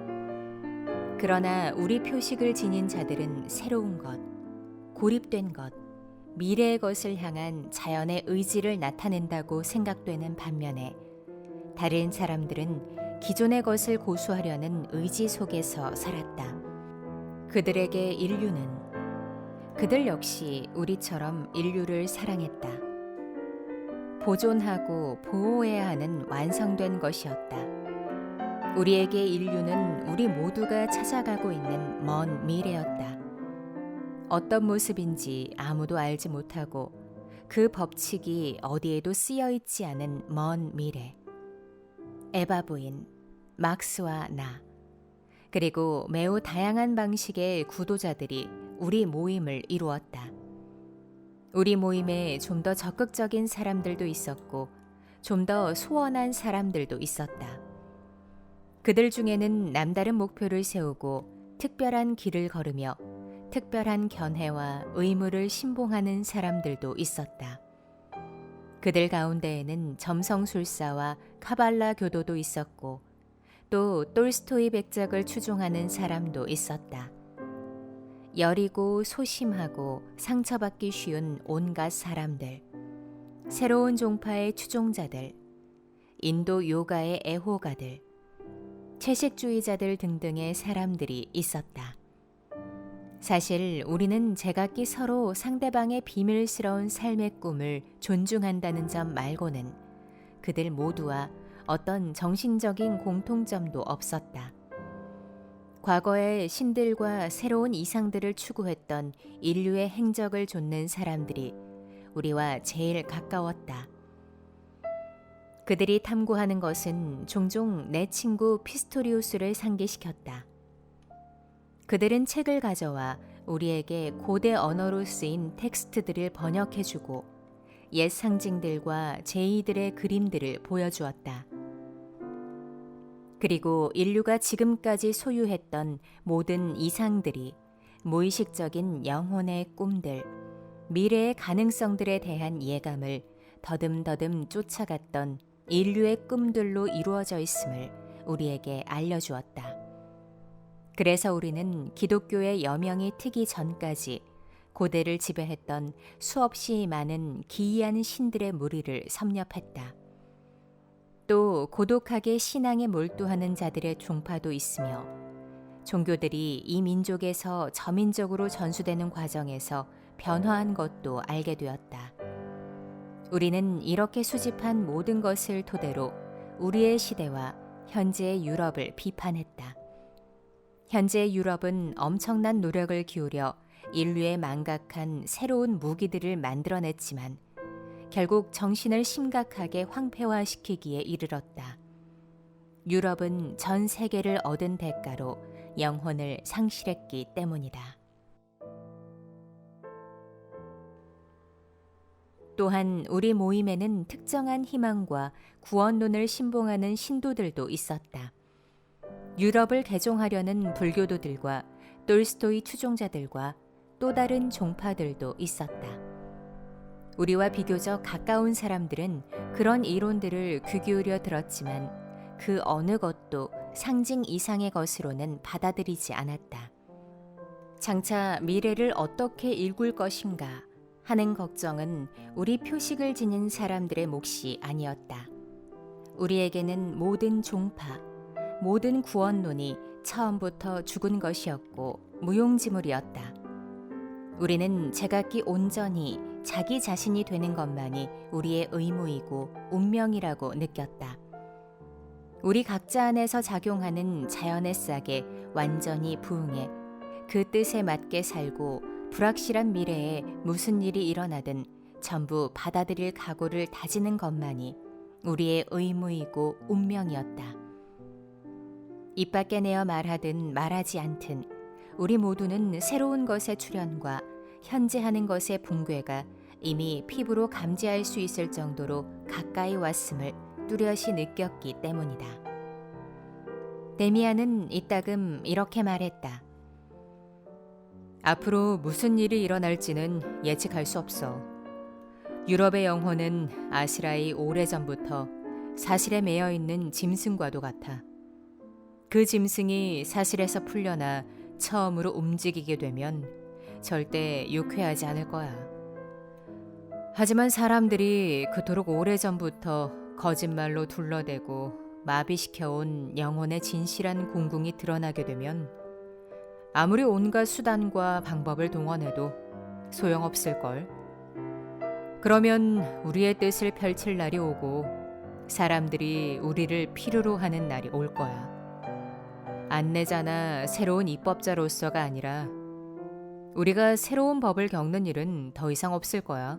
A: 그러나 우리 표식을 지닌 자들은 새로운 것, 고립된 것, 미래의 것을 향한 자연의 의지를 나타낸다고 생각되는 반면에 다른 사람들은 기존의 것을 고수하려는 의지 속에서 살았다. 그들에게 인류는 그들 역시 우리처럼 인류를 사랑했다. 보존하고 보호해야 하는 완성된 것이었다. 우리에게 인류는 우리 모두가 찾아가고 있는 먼 미래였다. 어떤 모습인지 아무도 알지 못하고 그 법칙이 어디에도 쓰여 있지 않은 먼 미래. 에바 부인, 막스와 나, 그리고 매우 다양한 방식의 구도자들이 우리 모임을 이루었다. 우리 모임에 좀 더 적극적인 사람들도 있었고 좀 더 소원한 사람들도 있었다. 그들 중에는 남다른 목표를 세우고 특별한 길을 걸으며 특별한 견해와 의무를 신봉하는 사람들도 있었다. 그들 가운데에는 점성술사와 카발라 교도도 있었고 또 톨스토이 백작을 추종하는 사람도 있었다. 여리고 소심하고 상처받기 쉬운 온갖 사람들, 새로운 종파의 추종자들, 인도 요가의 애호가들, 채식주의자들 등등의 사람들이 있었다. 사실 우리는 제각기 서로 상대방의 비밀스러운 삶의 꿈을 존중한다는 점 말고는 그들 모두와 어떤 정신적인 공통점도 없었다. 과거의 신들과 새로운 이상들을 추구했던 인류의 행적을 좇는 사람들이 우리와 제일 가까웠다. 그들이 탐구하는 것은 종종 내 친구 피스토리우스를 상기시켰다. 그들은 책을 가져와 우리에게 고대 언어로 쓰인 텍스트들을 번역해주고 옛 상징들과 제이들의 그림들을 보여주었다. 그리고 인류가 지금까지 소유했던 모든 이상들이 무의식적인 영혼의 꿈들, 미래의 가능성들에 대한 예감을 더듬더듬 쫓아갔던 인류의 꿈들로 이루어져 있음을 우리에게 알려주었다. 그래서 우리는 기독교의 여명이 트기 전까지 고대를 지배했던 수없이 많은 기이한 신들의 무리를 섭렵했다. 또 고독하게 신앙에 몰두하는 자들의 종파도 있으며 종교들이 이 민족에서 저 민족으로 전수되는 과정에서 변화한 것도 알게 되었다. 우리는 이렇게 수집한 모든 것을 토대로 우리의 시대와 현재의 유럽을 비판했다. 현재의 유럽은 엄청난 노력을 기울여 인류의 망각한 새로운 무기들을 만들어냈지만 결국 정신을 심각하게 황폐화시키기에 이르렀다. 유럽은 전 세계를 얻은 대가로 영혼을 상실했기 때문이다. 또한 우리 모임에는 특정한 희망과 구원론을 신봉하는 신도들도 있었다. 유럽을 개종하려는 불교도들과 톨스토이 추종자들과 또 다른 종파들도 있었다. 우리와 비교적 가까운 사람들은 그런 이론들을 귀 기울여 들었지만 그 어느 것도 상징 이상의 것으로는 받아들이지 않았다. 장차 미래를 어떻게 일굴 것인가 하는 걱정은 우리 표식을 지닌 사람들의 몫이 아니었다. 우리에게는 모든 종파, 모든 구원론이 처음부터 죽은 것이었고 무용지물이었다. 우리는 제각기 온전히 자기 자신이 되는 것만이 우리의 의무이고 운명이라고 느꼈다. 우리 각자 안에서 작용하는 자연의 싹에 완전히 부응해 그 뜻에 맞게 살고 불확실한 미래에 무슨 일이 일어나든 전부 받아들일 각오를 다지는 것만이 우리의 의무이고 운명이었다. 입 밖에 내어 말하든 말하지 않든 우리 모두는 새로운 것의 출현과 현재 하는 것의 붕괴가 이미 피부로 감지할 수 있을 정도로 가까이 왔음을 뚜렷이 느꼈기 때문이다. 데미안은 이따금 이렇게 말했다.
B: 앞으로 무슨 일이 일어날지는 예측할 수 없어. 유럽의 영혼은 아시라의 오래전부터 사실에 매여 있는 짐승과도 같아. 그 짐승이 사실에서 풀려나 처음으로 움직이게 되면 절대 유쾌하지 않을 거야. 하지만 사람들이 그토록 오래전부터 거짓말로 둘러대고 마비시켜온 영혼의 진실한 공궁이 드러나게 되면 아무리 온갖 수단과 방법을 동원해도 소용없을걸. 그러면 우리의 뜻을 펼칠 날이 오고 사람들이 우리를 필요로 하는 날이 올 거야. 안내자나 새로운 입법자로서가 아니라 우리가 새로운 법을 겪는 일은 더 이상 없을 거야.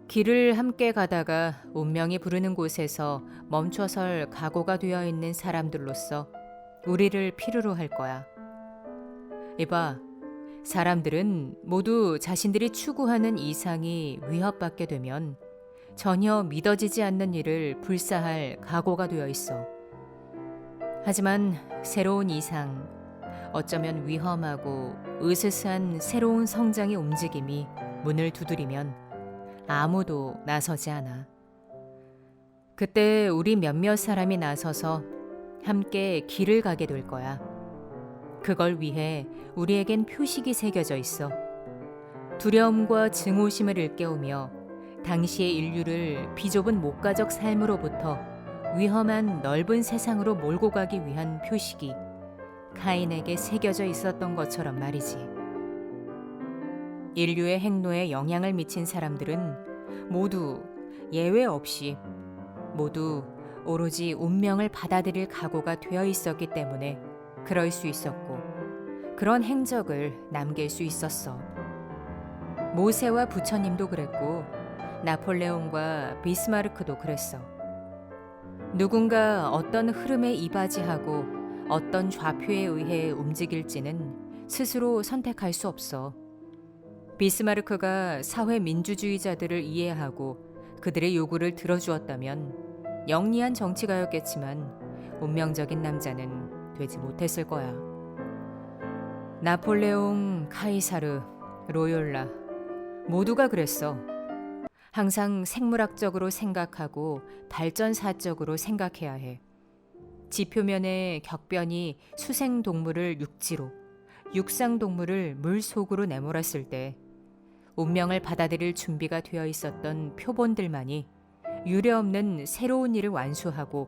B: 길을 함께 가다가 운명이 부르는 곳에서 멈춰설 각오가 되어 있는 사람들로서 우리를 필요로 할 거야. 이봐, 사람들은 모두 자신들이 추구하는 이상이 위협받게 되면 전혀 믿어지지 않는 일을 불사할 각오가 되어 있어. 하지만 새로운 이상, 어쩌면 위험하고 으스스한 새로운 성장의 움직임이 문을 두드리면 아무도 나서지 않아. 그때 우리 몇몇 사람이 나서서 함께 길을 가게 될 거야. 그걸 위해 우리에겐 표식이 새겨져 있어. 두려움과 증오심을 일깨우며 당시의 인류를 비좁은 목가적 삶으로부터 위험한 넓은 세상으로 몰고 가기 위한 표식이 카인에게 새겨져 있었던 것처럼 말이지. 인류의 행로에 영향을 미친 사람들은 모두 예외 없이 모두 오로지 운명을 받아들일 각오가 되어 있었기 때문에 그럴 수 있었고 그런 행적을 남길 수 있었어. 모세와 부처님도 그랬고 나폴레옹과 비스마르크도 그랬어. 누군가 어떤 흐름에 이바지하고 어떤 좌표에 의해 움직일지는 스스로 선택할 수 없어. 비스마르크가 사회 민주주의자들을 이해하고 그들의 요구를 들어주었다면 영리한 정치가였겠지만 운명적인 남자는 되지 못했을 거야. 나폴레옹, 카이사르, 로욜라 모두가 그랬어. 항상 생물학적으로 생각하고 발전사적으로 생각해야 해. 지표면에 격변이 수생동물을 육지로, 육상동물을 물속으로 내몰았을 때 운명을 받아들일 준비가 되어 있었던 표본들만이 유례없는 새로운 일을 완수하고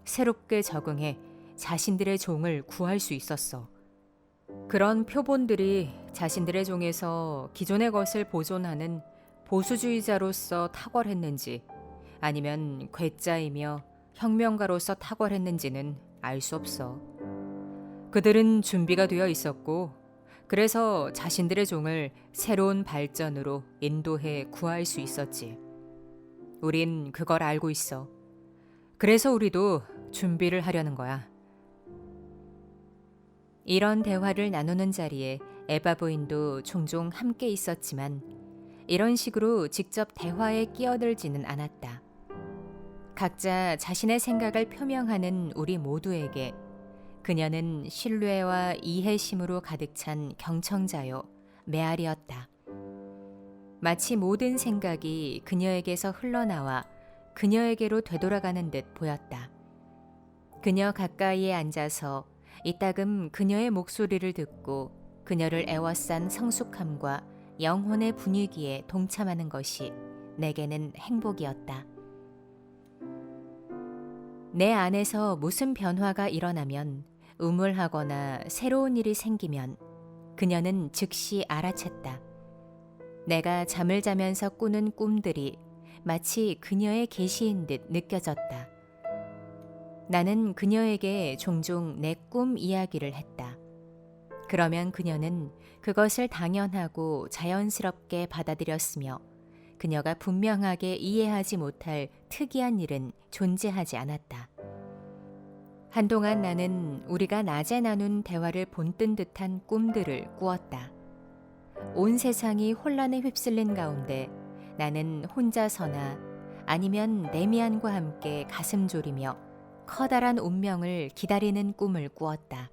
B: 새롭게 적응해 자신들의 종을 구할 수 있었어. 그런 표본들이 자신들의 종에서 기존의 것을 보존하는 보수주의자로서 탁월했는지 아니면 괴짜이며 혁명가로서 탁월했는지는 알 수 없어. 그들은 준비가 되어 있었고 그래서 자신들의 종을 새로운 발전으로 인도해 구할 수 있었지. 우린 그걸 알고 있어. 그래서 우리도 준비를 하려는 거야. 이런 대화를 나누는 자리에 에바 부인도 종종 함께 있었지만 이런 식으로 직접 대화에 끼어들지는 않았다. 각자 자신의 생각을 표명하는 우리 모두에게
A: 그녀는 신뢰와 이해심으로 가득 찬 경청자요, 메아리였다. 마치 모든 생각이 그녀에게서 흘러나와 그녀에게로 되돌아가는 듯 보였다. 그녀 가까이에 앉아서 이따금 그녀의 목소리를 듣고 그녀를 애워싼 성숙함과 영혼의 분위기에 동참하는 것이 내게는 행복이었다. 내 안에서 무슨 변화가 일어나면, 우물하거나 새로운 일이 생기면 그녀는 즉시 알아챘다. 내가 잠을 자면서 꾸는 꿈들이 마치 그녀의 계시인 듯 느껴졌다. 나는 그녀에게 종종 내 꿈 이야기를 했다. 그러면 그녀는 그것을 당연하고 자연스럽게 받아들였으며 그녀가 분명하게 이해하지 못할 특이한 일은 존재하지 않았다. 한동안 나는 우리가 낮에 나눈 대화를 본뜬 듯한 꿈들을 꾸었다. 온 세상이 혼란에 휩쓸린 가운데 나는 혼자서나 아니면 데미안과 함께 가슴 졸이며 커다란 운명을 기다리는 꿈을 꾸었다.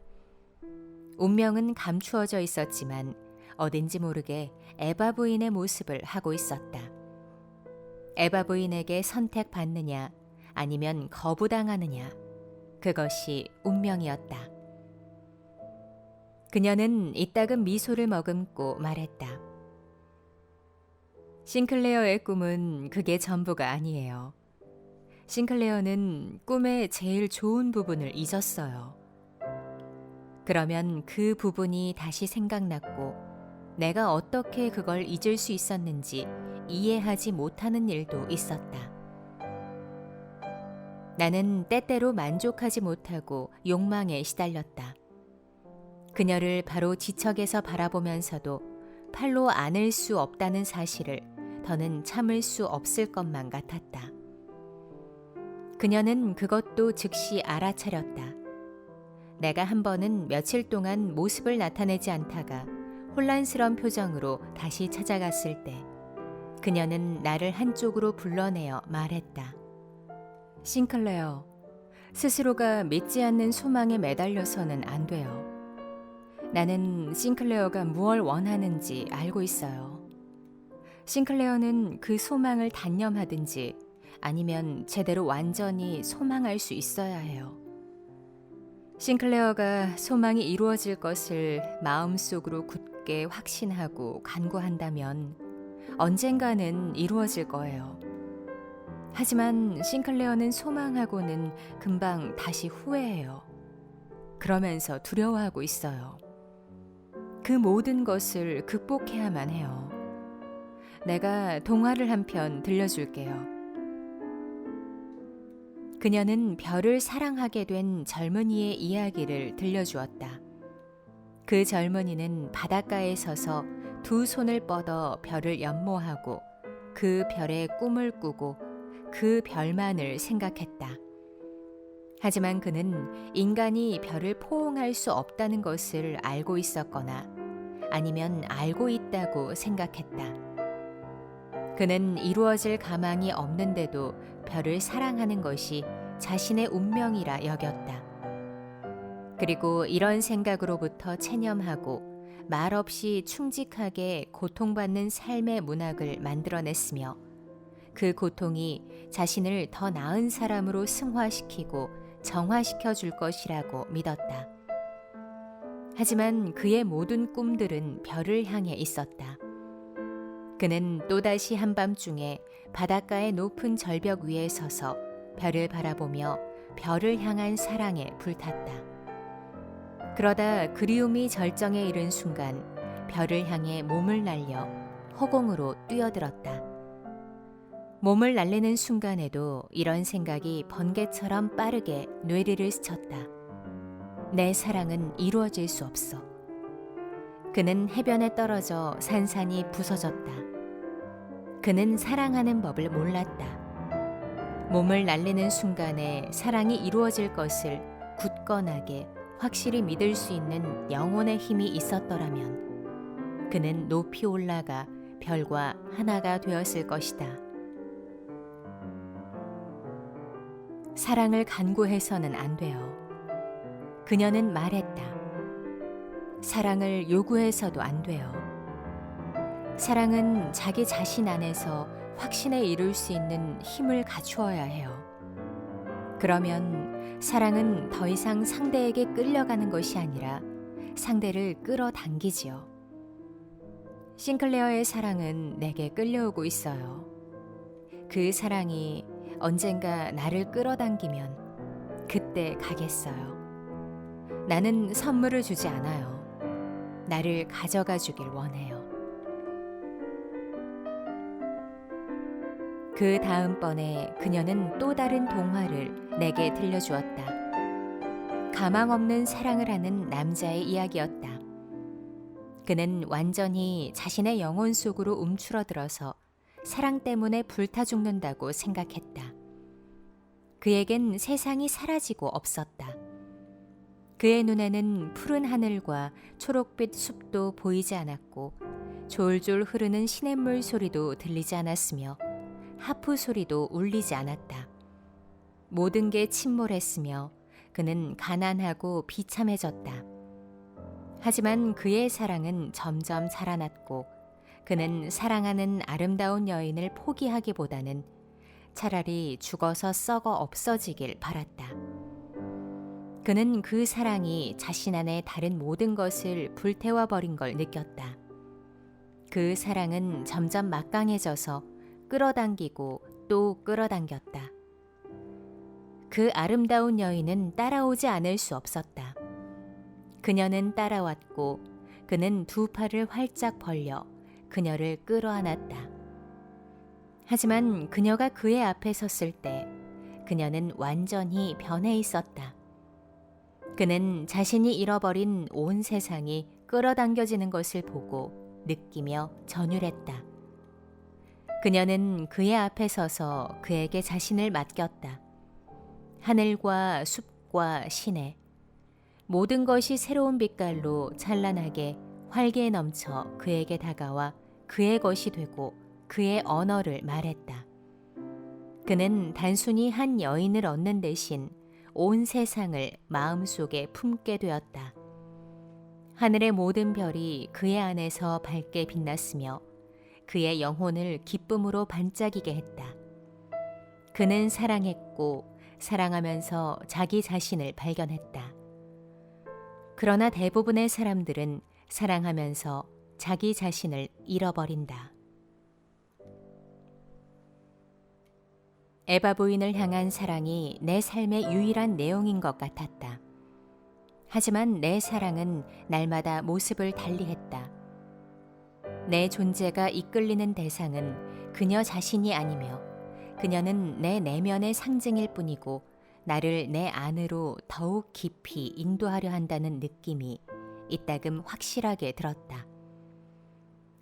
A: 운명은 감추어져 있었지만 어딘지 모르게 에바 부인의 모습을 하고 있었다. 에바 부인에게 선택받느냐 아니면 거부당하느냐, 그것이 운명이었다. 그녀는 이따금 미소를 머금고 말했다. 싱클레어의 꿈은 그게 전부가 아니에요. 싱클레어는 꿈의 제일 좋은 부분을 잊었어요. 그러면 그 부분이 다시 생각났고 내가 어떻게 그걸 잊을 수 있었는지 이해하지 못하는 일도 있었다. 나는 때때로 만족하지 못하고 욕망에 시달렸다. 그녀를 바로 지척에서 바라보면서도 팔로 안을 수 없다는 사실을 더는 참을 수 없을 것만 같았다. 그녀는 그것도 즉시 알아차렸다. 내가 한 번은 며칠 동안 모습을 나타내지 않다가 혼란스러운 표정으로 다시 찾아갔을 때 그녀는 나를 한쪽으로 불러내어 말했다. 싱클레어, 스스로가 믿지 않는 소망에 매달려서는 안 돼요. 나는 싱클레어가 무엇을 원하는지 알고 있어요. 싱클레어는 그 소망을 단념하든지 아니면 제대로 완전히 소망할 수 있어야 해요. 싱클레어가 소망이 이루어질 것을 마음속으로 굳게 확신하고 간구한다면 언젠가는 이루어질 거예요. 하지만 싱클레어는 소망하고는 금방 다시 후회해요. 그러면서 두려워하고 있어요. 그 모든 것을 극복해야만 해요. 내가 동화를 한 편 들려줄게요. 그녀는 별을 사랑하게 된 젊은이의 이야기를 들려주었다. 그 젊은이는 바닷가에 서서 두 손을 뻗어 별을 연모하고 그 별의 꿈을 꾸고 그 별만을 생각했다. 하지만 그는 인간이 별을 포옹할 수 없다는 것을 알고 있었거나 아니면 알고 있다고 생각했다. 그는 이루어질 가망이 없는데도 별을 사랑하는 것이 자신의 운명이라 여겼다. 그리고 이런 생각으로부터 체념하고 말없이 충직하게 고통받는 삶의 문학을 만들어냈으며 그 고통이 자신을 더 나은 사람으로 승화시키고 정화시켜 줄 것이라고 믿었다. 하지만 그의 모든 꿈들은 별을 향해 있었다. 그는 또다시 한밤중에 바닷가의 높은 절벽 위에 서서 별을 바라보며 별을 향한 사랑에 불탔다. 그러다 그리움이 절정에 이른 순간 별을 향해 몸을 날려 허공으로 뛰어들었다. 몸을 날리는 순간에도 이런 생각이 번개처럼 빠르게 뇌리를 스쳤다. 내 사랑은 이루어질 수 없어. 그는 해변에 떨어져 산산이 부서졌다. 그는 사랑하는 법을 몰랐다. 몸을 날리는 순간에 사랑이 이루어질 것을 굳건하게 확실히 믿을 수 있는 영혼의 힘이 있었더라면 그는 높이 올라가 별과 하나가 되었을 것이다. 사랑을 간구해서는 안 돼요. 그녀는 말했다. 사랑을 요구해서도 안 돼요. 사랑은 자기 자신 안에서 확신에 이룰 수 있는 힘을 갖추어야 해요. 그러면 사랑은 더 이상 상대에게 끌려가는 것이 아니라 상대를 끌어당기지요. 싱클레어의 사랑은 내게 끌려오고 있어요. 그 사랑이 언젠가 나를 끌어당기면 그때 가겠어요. 나는 선물을 주지 않아요. 나를 가져가 주길 원해요. 그 다음번에 그녀는 또 다른 동화를 내게 들려주었다. 가망 없는 사랑을 하는 남자의 이야기였다. 그는 완전히 자신의 영혼 속으로 움츠러들어서 사랑 때문에 불타 죽는다고 생각했다. 그에겐 세상이 사라지고 없었다. 그의 눈에는 푸른 하늘과 초록빛 숲도 보이지 않았고 졸졸 흐르는 시냇물 소리도 들리지 않았으며 하프 소리도 울리지 않았다. 모든 게 침몰했으며 그는 가난하고 비참해졌다. 하지만 그의 사랑은 점점 자라났고 그는 사랑하는 아름다운 여인을 포기하기보다는 차라리 죽어서 썩어 없어지길 바랐다. 그는 그 사랑이 자신 안에 다른 모든 것을 불태워버린 걸 느꼈다. 그 사랑은 점점 막강해져서 끌어당기고 또 끌어당겼다. 그 아름다운 여인은 따라오지 않을 수 없었다. 그녀는 따라왔고 그는 두 팔을 활짝 벌려 그녀를 끌어안았다. 하지만 그녀가 그의 앞에 섰을 때 그녀는 완전히 변해 있었다. 그는 자신이 잃어버린 온 세상이 끌어당겨지는 것을 보고 느끼며 전율했다. 그녀는 그의 앞에 서서 그에게 자신을 맡겼다. 하늘과 숲과 시내, 모든 것이 새로운 빛깔로 찬란하게 활기에 넘쳐 그에게 다가와 그의 것이 되고 그의 언어를 말했다. 그는 단순히 한 여인을 얻는 대신 온 세상을 마음속에 품게 되었다. 하늘의 모든 별이 그의 안에서 밝게 빛났으며 그의 영혼을 기쁨으로 반짝이게 했다. 그는 사랑했고 사랑하면서 자기 자신을 발견했다. 그러나 대부분의 사람들은 사랑하면서 자기 자신을 잃어버린다. 에바 부인을 향한 사랑이 내 삶의 유일한 내용인 것 같았다. 하지만 내 사랑은 날마다 모습을 달리했다. 내 존재가 이끌리는 대상은 그녀 자신이 아니며 그녀는 내 내면의 상징일 뿐이고 나를 내 안으로 더욱 깊이 인도하려 한다는 느낌이 이따금 확실하게 들었다.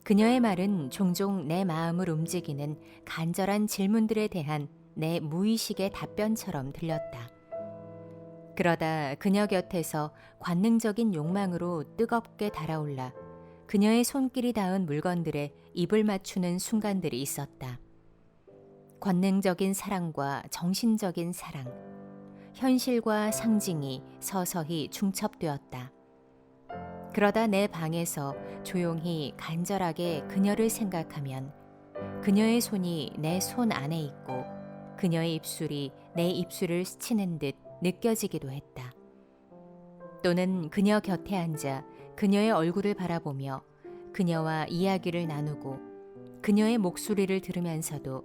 A: 그녀의 말은 종종 내 마음을 움직이는 간절한 질문들에 대한 내 무의식의 답변처럼 들렸다. 그러다 그녀 곁에서 관능적인 욕망으로 뜨겁게 달아올라 그녀의 손길이 닿은 물건들에 입을 맞추는 순간들이 있었다. 관능적인 사랑과 정신적인 사랑, 현실과 상징이 서서히 중첩되었다. 그러다 내 방에서 조용히 간절하게 그녀를 생각하면 그녀의 손이 내 손 안에 있고 그녀의 입술이 내 입술을 스치는 듯 느껴지기도 했다. 또는 그녀 곁에 앉아 그녀의 얼굴을 바라보며 그녀와 이야기를 나누고 그녀의 목소리를 들으면서도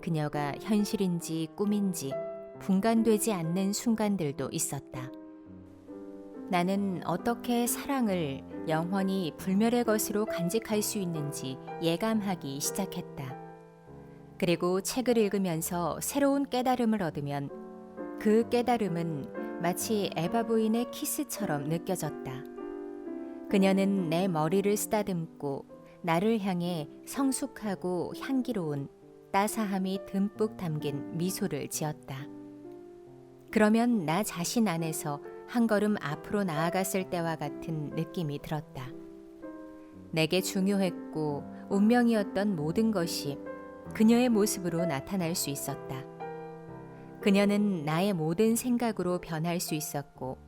A: 그녀가 현실인지 꿈인지 분간되지 않는 순간들도 있었다. 나는 어떻게 사랑을 영원히 불멸의 것으로 간직할 수 있는지 예감하기 시작했다. 그리고 책을 읽으면서 새로운 깨달음을 얻으면 그 깨달음은 마치 에바 부인의 키스처럼 느껴졌다. 그녀는 내 머리를 쓰다듬고 나를 향해 성숙하고 향기로운 따사함이 듬뿍 담긴 미소를 지었다. 그러면 나 자신 안에서 한 걸음 앞으로 나아갔을 때와 같은 느낌이 들었다. 내게 중요했고 운명이었던 모든 것이 그녀의 모습으로 나타날 수 있었다. 그녀는 나의 모든 생각으로 변할 수 있었고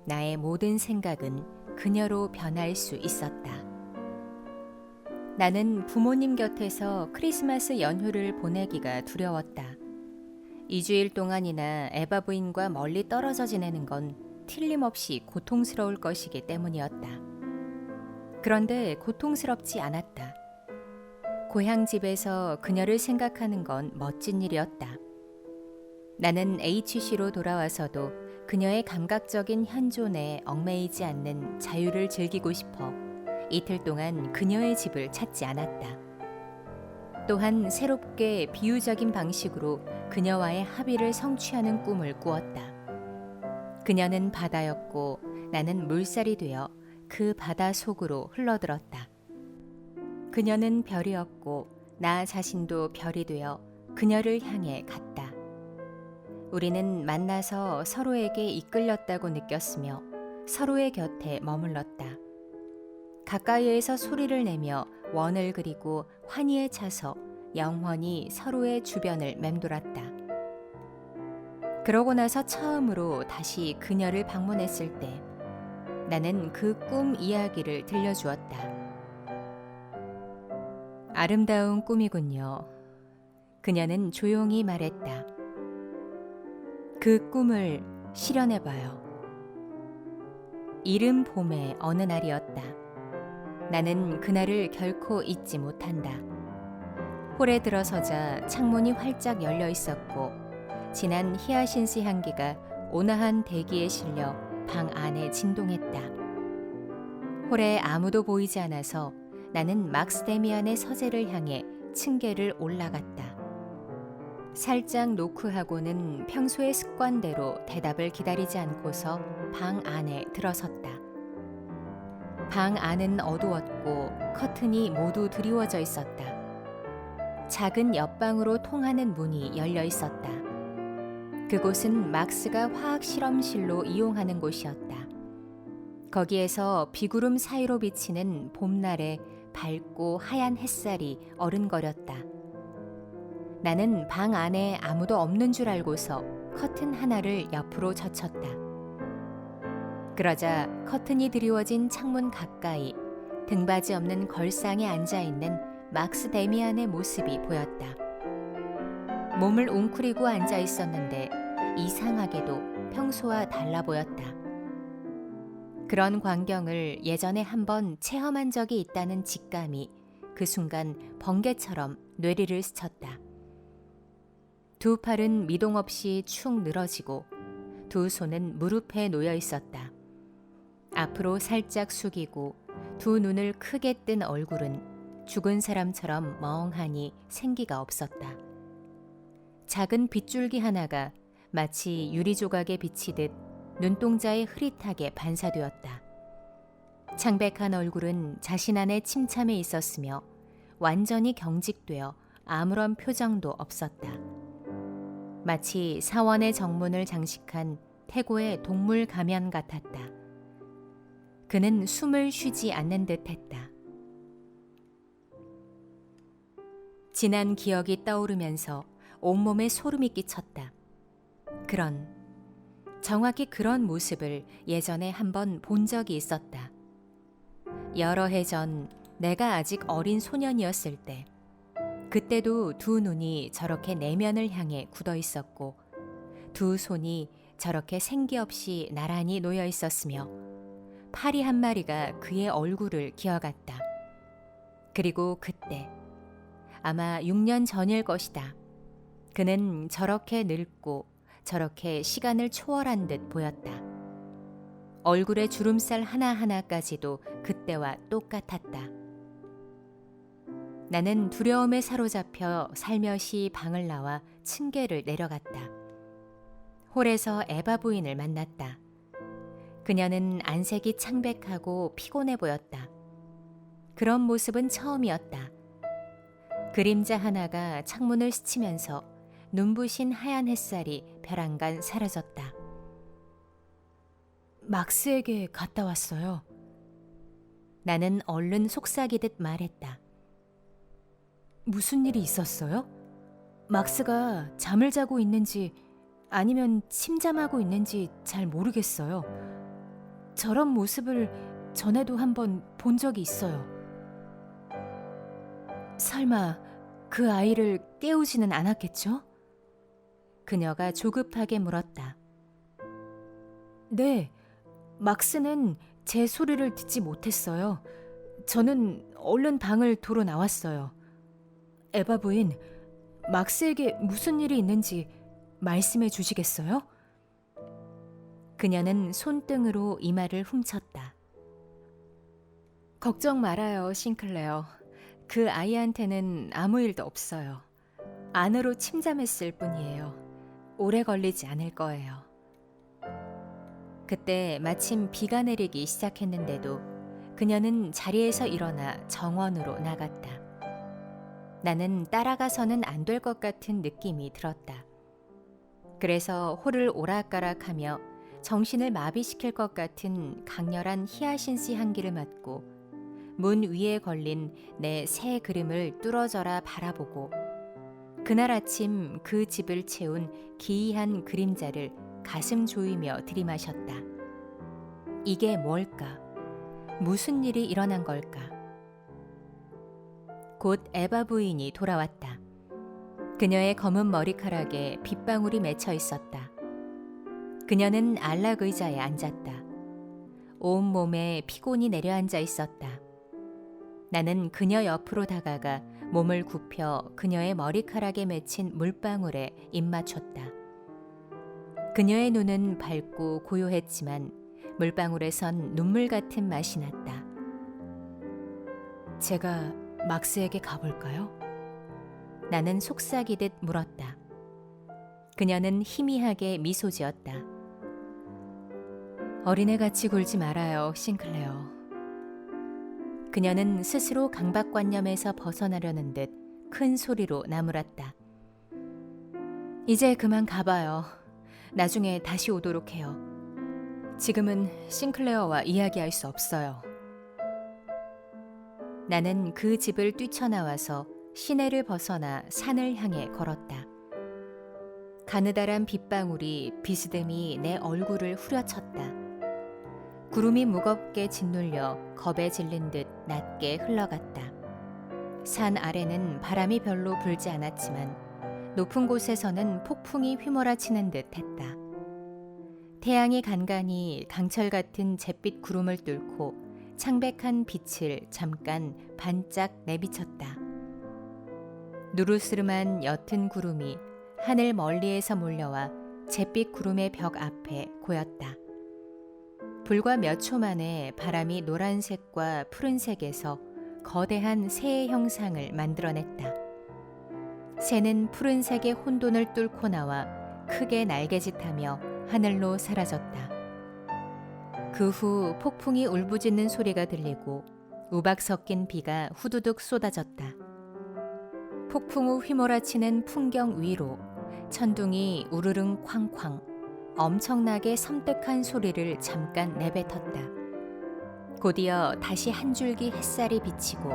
A: 나의 모든 생각은 그녀로 변할 수 있었다. 나는 부모님 곁에서 크리스마스 연휴를 보내기가 두려웠다. 2주일 동안이나 에바 부인과 멀리 떨어져 지내는 건 틀림없이 고통스러울 것이기 때문이었다. 그런데 고통스럽지 않았다. 고향 집에서 그녀를 생각하는 건 멋진 일이었다. 나는 HC로 돌아와서도 그녀의 감각적인 현존에 얽매이지 않는 자유를 즐기고 싶어 이틀 동안 그녀의 집을 찾지 않았다. 또한 새롭게 비유적인 방식으로 그녀와의 합의를 성취하는 꿈을 꾸었다. 그녀는 바다였고 나는 물살이 되어 그 바다 속으로 흘러들었다. 그녀는 별이었고 나 자신도 별이 되어 그녀를 향해 갔다. 우리는 만나서 서로에게 이끌렸다고 느꼈으며 서로의 곁에 머물렀다. 가까이에서 소리를 내며 원을 그리고 환희에 차서 영원히 서로의 주변을 맴돌았다. 그러고 나서 처음으로 다시 그녀를 방문했을 때 나는 그 꿈 이야기를 들려주었다. 아름다운 꿈이군요. 그녀는 조용히 말했다. 그 꿈을 실현해봐요. 이른 봄의 어느 날이었다. 나는 그날을 결코 잊지 못한다. 홀에 들어서자 창문이 활짝 열려 있었고 진한 히아신스 향기가 온화한 대기에 실려 방 안에 진동했다. 홀에 아무도 보이지 않아서 나는 막스 데미안의 서재를 향해 층계를 올라갔다. 살짝 노크하고는 평소의 습관대로 대답을 기다리지 않고서 방 안에 들어섰다. 방 안은 어두웠고 커튼이 모두 드리워져 있었다. 작은 옆방으로 통하는 문이 열려 있었다. 그곳은 막스가 화학 실험실로 이용하는 곳이었다. 거기에서 비구름 사이로 비치는 봄날의 밝고 하얀 햇살이 어른거렸다. 나는 방 안에 아무도 없는 줄 알고서 커튼 하나를 옆으로 젖혔다. 그러자 커튼이 드리워진 창문 가까이 등받이 없는 걸상에 앉아있는 막스 데미안의 모습이 보였다. 몸을 웅크리고 앉아 있었는데 이상하게도 평소와 달라 보였다. 그런 광경을 예전에 한번 체험한 적이 있다는 직감이 그 순간 번개처럼 뇌리를 스쳤다. 두 팔은 미동 없이 축 늘어지고 두 손은 무릎에 놓여 있었다. 앞으로 살짝 숙이고 두 눈을 크게 뜬 얼굴은 죽은 사람처럼 멍하니 생기가 없었다. 작은 빗줄기 하나가 마치 유리 조각에 비치듯 눈동자에 흐릿하게 반사되었다. 창백한 얼굴은 자신 안에 침참해 있었으며 완전히 경직되어 아무런 표정도 없었다. 마치 사원의 정문을 장식한 태고의 동물 가면 같았다. 그는 숨을 쉬지 않는 듯 했다. 지난 기억이 떠오르면서 온몸에 소름이 끼쳤다. 정확히 그런 모습을 예전에 한번 본 적이 있었다. 여러 해 전 내가 아직 어린 소년이었을 때, 그때도 두 눈이 저렇게 내면을 향해 굳어 있었고 두 손이 저렇게 생기 없이 나란히 놓여 있었으며 파리 한 마리가 그의 얼굴을 기어갔다. 그리고 그때, 아마 6년 전일 것이다. 그는 저렇게 늙고 저렇게 시간을 초월한 듯 보였다. 얼굴의 주름살 하나하나까지도 그때와 똑같았다. 나는 두려움에 사로잡혀 살며시 방을 나와 층계를 내려갔다. 홀에서 에바 부인을 만났다. 그녀는 안색이 창백하고 피곤해 보였다. 그런 모습은 처음이었다. 그림자 하나가 창문을 스치면서 눈부신 하얀 햇살이 벼랑간 사라졌다. 막스에게 갔다 왔어요. 나는 얼른 속삭이듯 말했다. 무슨 일이 있었어요? 막스가 잠을 자고 있는지 아니면 침잠하고 있는지 잘 모르겠어요. 저런 모습을 전에도 한번 본 적이 있어요. 설마 그 아이를 깨우지는 않았겠죠? 그녀가 조급하게 물었다. 네, 막스는 제 소리를 듣지 못했어요. 저는 얼른 방을 도로 나왔어요. 에바 부인, 막스에게 무슨 일이 있는지 말씀해 주시겠어요? 그녀는 손등으로 이마를 훔쳤다. 걱정 말아요, 싱클레어. 그 아이한테는 아무 일도 없어요. 안으로 침잠했을 뿐이에요. 오래 걸리지 않을 거예요. 그때 마침 비가 내리기 시작했는데도 그녀는 자리에서 일어나 정원으로 나갔다. 나는 따라가서는 안 될 것 같은 느낌이 들었다. 그래서 홀을 오락가락하며 정신을 마비시킬 것 같은 강렬한 히아신스 향기를 맡고 문 위에 걸린 내 새 그림을 뚫어져라 바라보고 그날 아침 그 집을 채운 기이한 그림자를 가슴 조이며 들이마셨다. 이게 뭘까? 무슨 일이 일어난 걸까? 곧 에바 부인이 돌아왔다. 그녀의 검은 머리카락에 빗방울이 맺혀 있었다. 그녀는 안락 의자에 앉았다. 온몸에 피곤이 내려앉아 있었다. 나는 그녀 옆으로 다가가 몸을 굽혀 그녀의 머리카락에 맺힌 물방울에 입 맞췄다. 그녀의 눈은 밝고 고요했지만 물방울에선 눈물 같은 맛이 났다. 제가 막스에게 가볼까요? 나는 속삭이듯 물었다. 그녀는 희미하게 미소 지었다. 어린애같이 굴지 말아요, 싱클레어. 그녀는 스스로 강박관념에서 벗어나려는 듯 큰 소리로 나무랐다. 이제 그만 가봐요. 나중에 다시 오도록 해요. 지금은 싱클레어와 이야기할 수 없어요. 나는 그 집을 뛰쳐나와서 시내를 벗어나 산을 향해 걸었다. 가느다란 빗방울이 비스듬히 내 얼굴을 후려쳤다. 구름이 무겁게 짓눌려 겁에 질린 듯 낮게 흘러갔다. 산 아래는 바람이 별로 불지 않았지만 높은 곳에서는 폭풍이 휘몰아치는 듯 했다. 태양이 간간히 강철 같은 잿빛 구름을 뚫고 창백한 빛을 잠깐 반짝 내비쳤다. 누르스름한 옅은 구름이 하늘 멀리에서 몰려와 잿빛 구름의 벽 앞에 고였다. 불과 몇 초 만에 바람이 노란색과 푸른색에서 거대한 새의 형상을 만들어냈다. 새는 푸른색의 혼돈을 뚫고 나와 크게 날개짓하며 하늘로 사라졌다. 그 후 폭풍이 울부짖는 소리가 들리고 우박 섞인 비가 후두둑 쏟아졌다. 폭풍 후 휘몰아치는 풍경 위로 천둥이 우르릉 쾅쾅 엄청나게 섬뜩한 소리를 잠깐 내뱉었다. 곧이어 다시 한 줄기 햇살이 비치고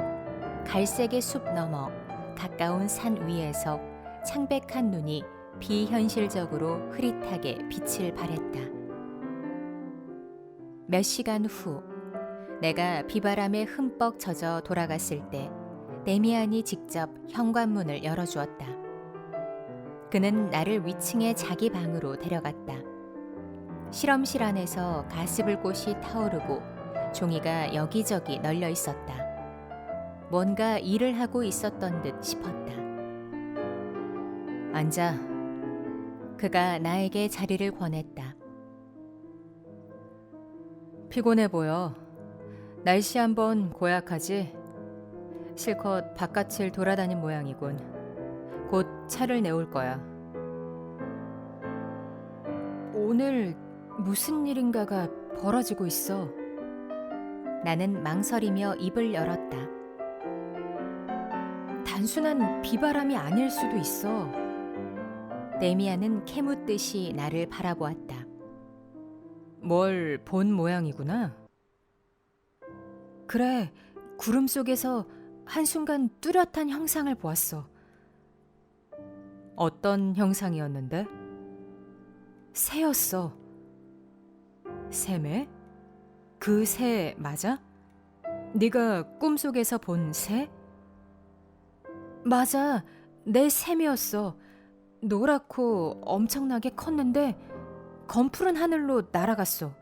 A: 갈색의 숲 너머 가까운 산 위에서 창백한 눈이 비현실적으로 흐릿하게 빛을 발했다. 몇 시간 후 내가 비바람에 흠뻑 젖어 돌아갔을 때 데미안이 직접 현관문을 열어주었다. 그는 나를 위층의 자기 방으로 데려갔다. 실험실 안에서 가스불꽃이 타오르고 종이가 여기저기 널려 있었다. 뭔가 일을 하고 있었던 듯 싶었다. 앉아. 그가 나에게 자리를 권했다. 피곤해 보여. 날씨 한번 고약하지? 실컷 바깥을 돌아다닌 모양이군. 곧 차를 내올 거야. 오늘 무슨 일인가가 벌어지고 있어. 나는 망설이며 입을 열었다. 단순한 비바람이 아닐 수도 있어. 데미안은 캐묻듯이 나를 바라보았다. 뭘 본 모양이구나. 그래, 구름 속에서 한순간 뚜렷한 형상을 보았어. 어떤 형상이었는데? 새였어. 새매?
B: 그 새 맞아? 네가 꿈속에서 본 새? 맞아. 내 샘이었어. 노랗고 엄청나게 컸는데 검푸른 하늘로 날아갔어.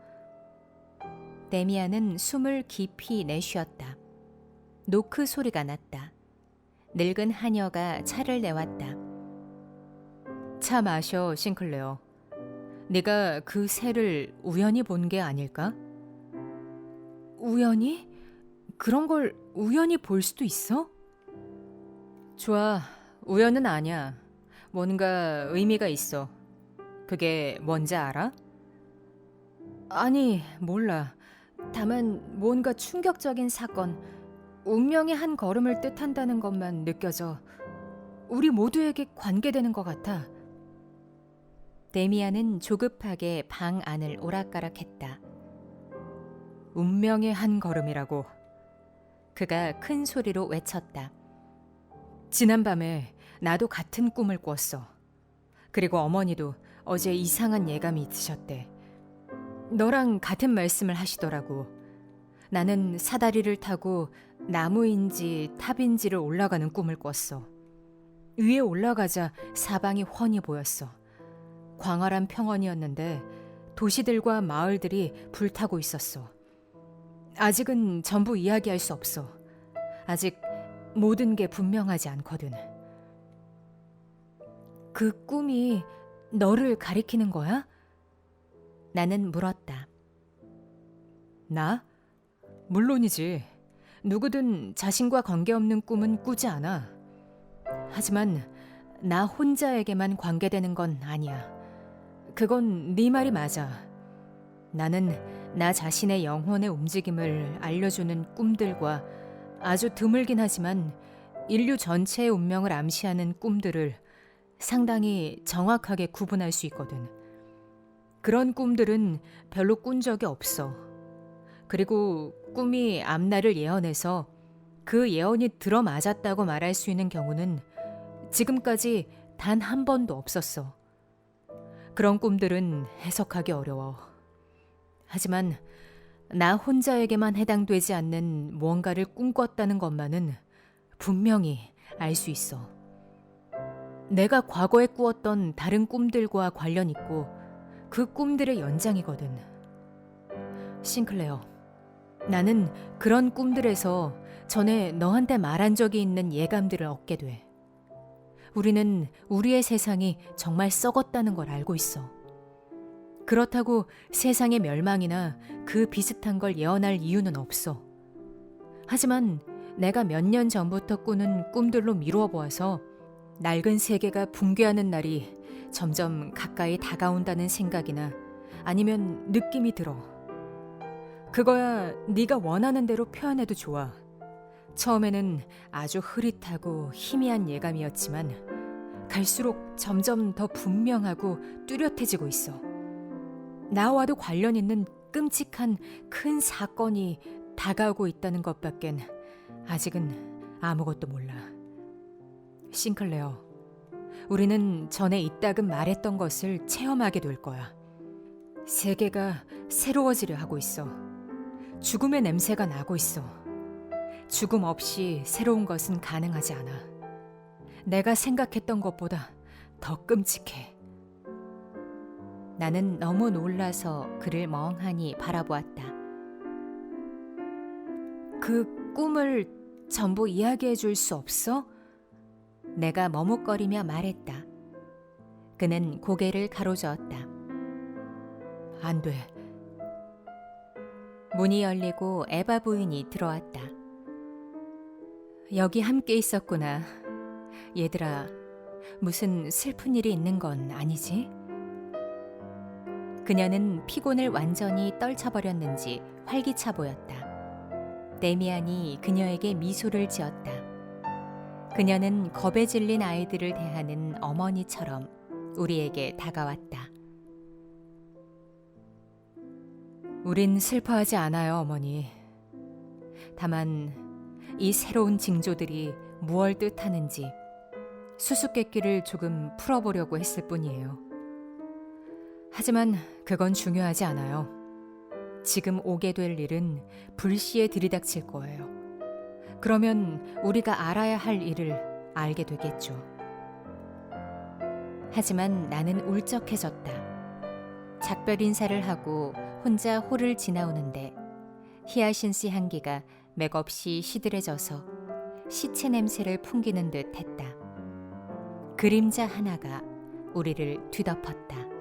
A: 데미안은 숨을 깊이 내쉬었다. 노크 소리가 났다. 늙은 하녀가 차를 내왔다.
B: 차 마셔, 싱클레어. 네가 그 새를 우연히 본 게 아닐까? 우연히? 그런 걸 우연히 볼 수도 있어? 좋아, 우연은 아니야. 뭔가 의미가 있어. 그게 뭔지 알아? 아니, 몰라. 다만 뭔가 충격적인 사건, 운명의 한 걸음을 뜻한다는 것만 느껴져. 우리 모두에게 관계되는 것 같아.
A: 데미안은 조급하게 방 안을 오락가락했다.
B: 운명의 한 걸음이라고.
A: 그가 큰 소리로 외쳤다.
B: 지난밤에 나도 같은 꿈을 꿨어. 그리고 어머니도 어제 이상한 예감이 드셨대. 너랑 같은 말씀을 하시더라고. 나는 사다리를 타고 나무인지 탑인지를 올라가는 꿈을 꿨어. 위에 올라가자 사방이 훤히 보였어. 광활한 평원이었는데 도시들과 마을들이 불타고 있었어. 아직은 전부 이야기할 수 없어. 아직 모든 게 분명하지 않거든. 그 꿈이 너를 가리키는 거야?
A: 나는 물었다.
B: 나? 물론이지. 누구든 자신과 관계없는 꿈은 꾸지 않아. 하지만 나 혼자에게만 관계되는 건 아니야. 그건 네 말이 맞아. 나는 나 자신의 영혼의 움직임을 알려주는 꿈들과 아주 드물긴 하지만 인류 전체의 운명을 암시하는 꿈들을 상당히 정확하게 구분할 수 있거든. 그런 꿈들은 별로 꾼 적이 없어. 그리고 꿈이 앞날을 예언해서 그 예언이 들어맞았다고 말할 수 있는 경우는 지금까지 단 한 번도 없었어. 그런 꿈들은 해석하기 어려워. 하지만 나 혼자에게만 해당되지 않는 무언가를 꿈꿨다는 것만은 분명히 알 수 있어. 내가 과거에 꾸었던 다른 꿈들과 관련 있고 그 꿈들의 연장이거든. 싱클레어, 나는 그런 꿈들에서 전에 너한테 말한 적이 있는 예감들을 얻게 돼. 우리는 우리의 세상이 정말 썩었다는 걸 알고 있어. 그렇다고 세상의 멸망이나 그 비슷한 걸 예언할 이유는 없어. 하지만 내가 몇 년 전부터 꾸는 꿈들로 미루어 보아서 낡은 세계가 붕괴하는 날이 점점 가까이 다가온다는 생각이나 아니면 느낌이 들어. 그거야 네가 원하는 대로 표현해도 좋아. 처음에는 아주 흐릿하고 희미한 예감이었지만 갈수록 점점 더 분명하고 뚜렷해지고 있어. 나와도 관련 있는 끔찍한 큰 사건이 다가오고 있다는 것밖엔 아직은 아무것도 몰라. 싱클레어, 우리는 전에 이따금 말했던 것을 체험하게 될 거야. 세계가 새로워지려 하고 있어. 죽음의 냄새가 나고 있어. 죽음 없이 새로운 것은 가능하지 않아. 내가 생각했던 것보다 더 끔찍해.
A: 나는 너무 놀라서 그를 멍하니 바라보았다.
B: 그 꿈을 전부 이야기해 줄 수 없어?
A: 내가 머뭇거리며 말했다. 그는 고개를 가로저었다.
B: 안 돼.
A: 문이 열리고 에바 부인이 들어왔다.
B: 여기 함께 있었구나. 얘들아, 무슨 슬픈 일이 있는 건 아니지?
A: 그녀는 피곤을 완전히 떨쳐버렸는지 활기차 보였다. 데미안이 그녀에게 미소를 지었다. 그녀는 겁에 질린 아이들을 대하는 어머니처럼 우리에게 다가왔다.
B: 우린 슬퍼하지 않아요, 어머니. 다만 이 새로운 징조들이 무얼 뜻하는지 수수께끼를 조금 풀어보려고 했을 뿐이에요. 하지만 그건 중요하지 않아요.
A: 지금 오게 될 일은 불시에 들이닥칠 거예요. 그러면 우리가 알아야 할 일을 알게 되겠죠. 하지만 나는 울적해졌다. 작별 인사를 하고 혼자 홀을 지나오는데 히아신스 향기가 맥없이 시들해져서 시체 냄새를 풍기는 듯 했다. 그림자 하나가 우리를 뒤덮었다.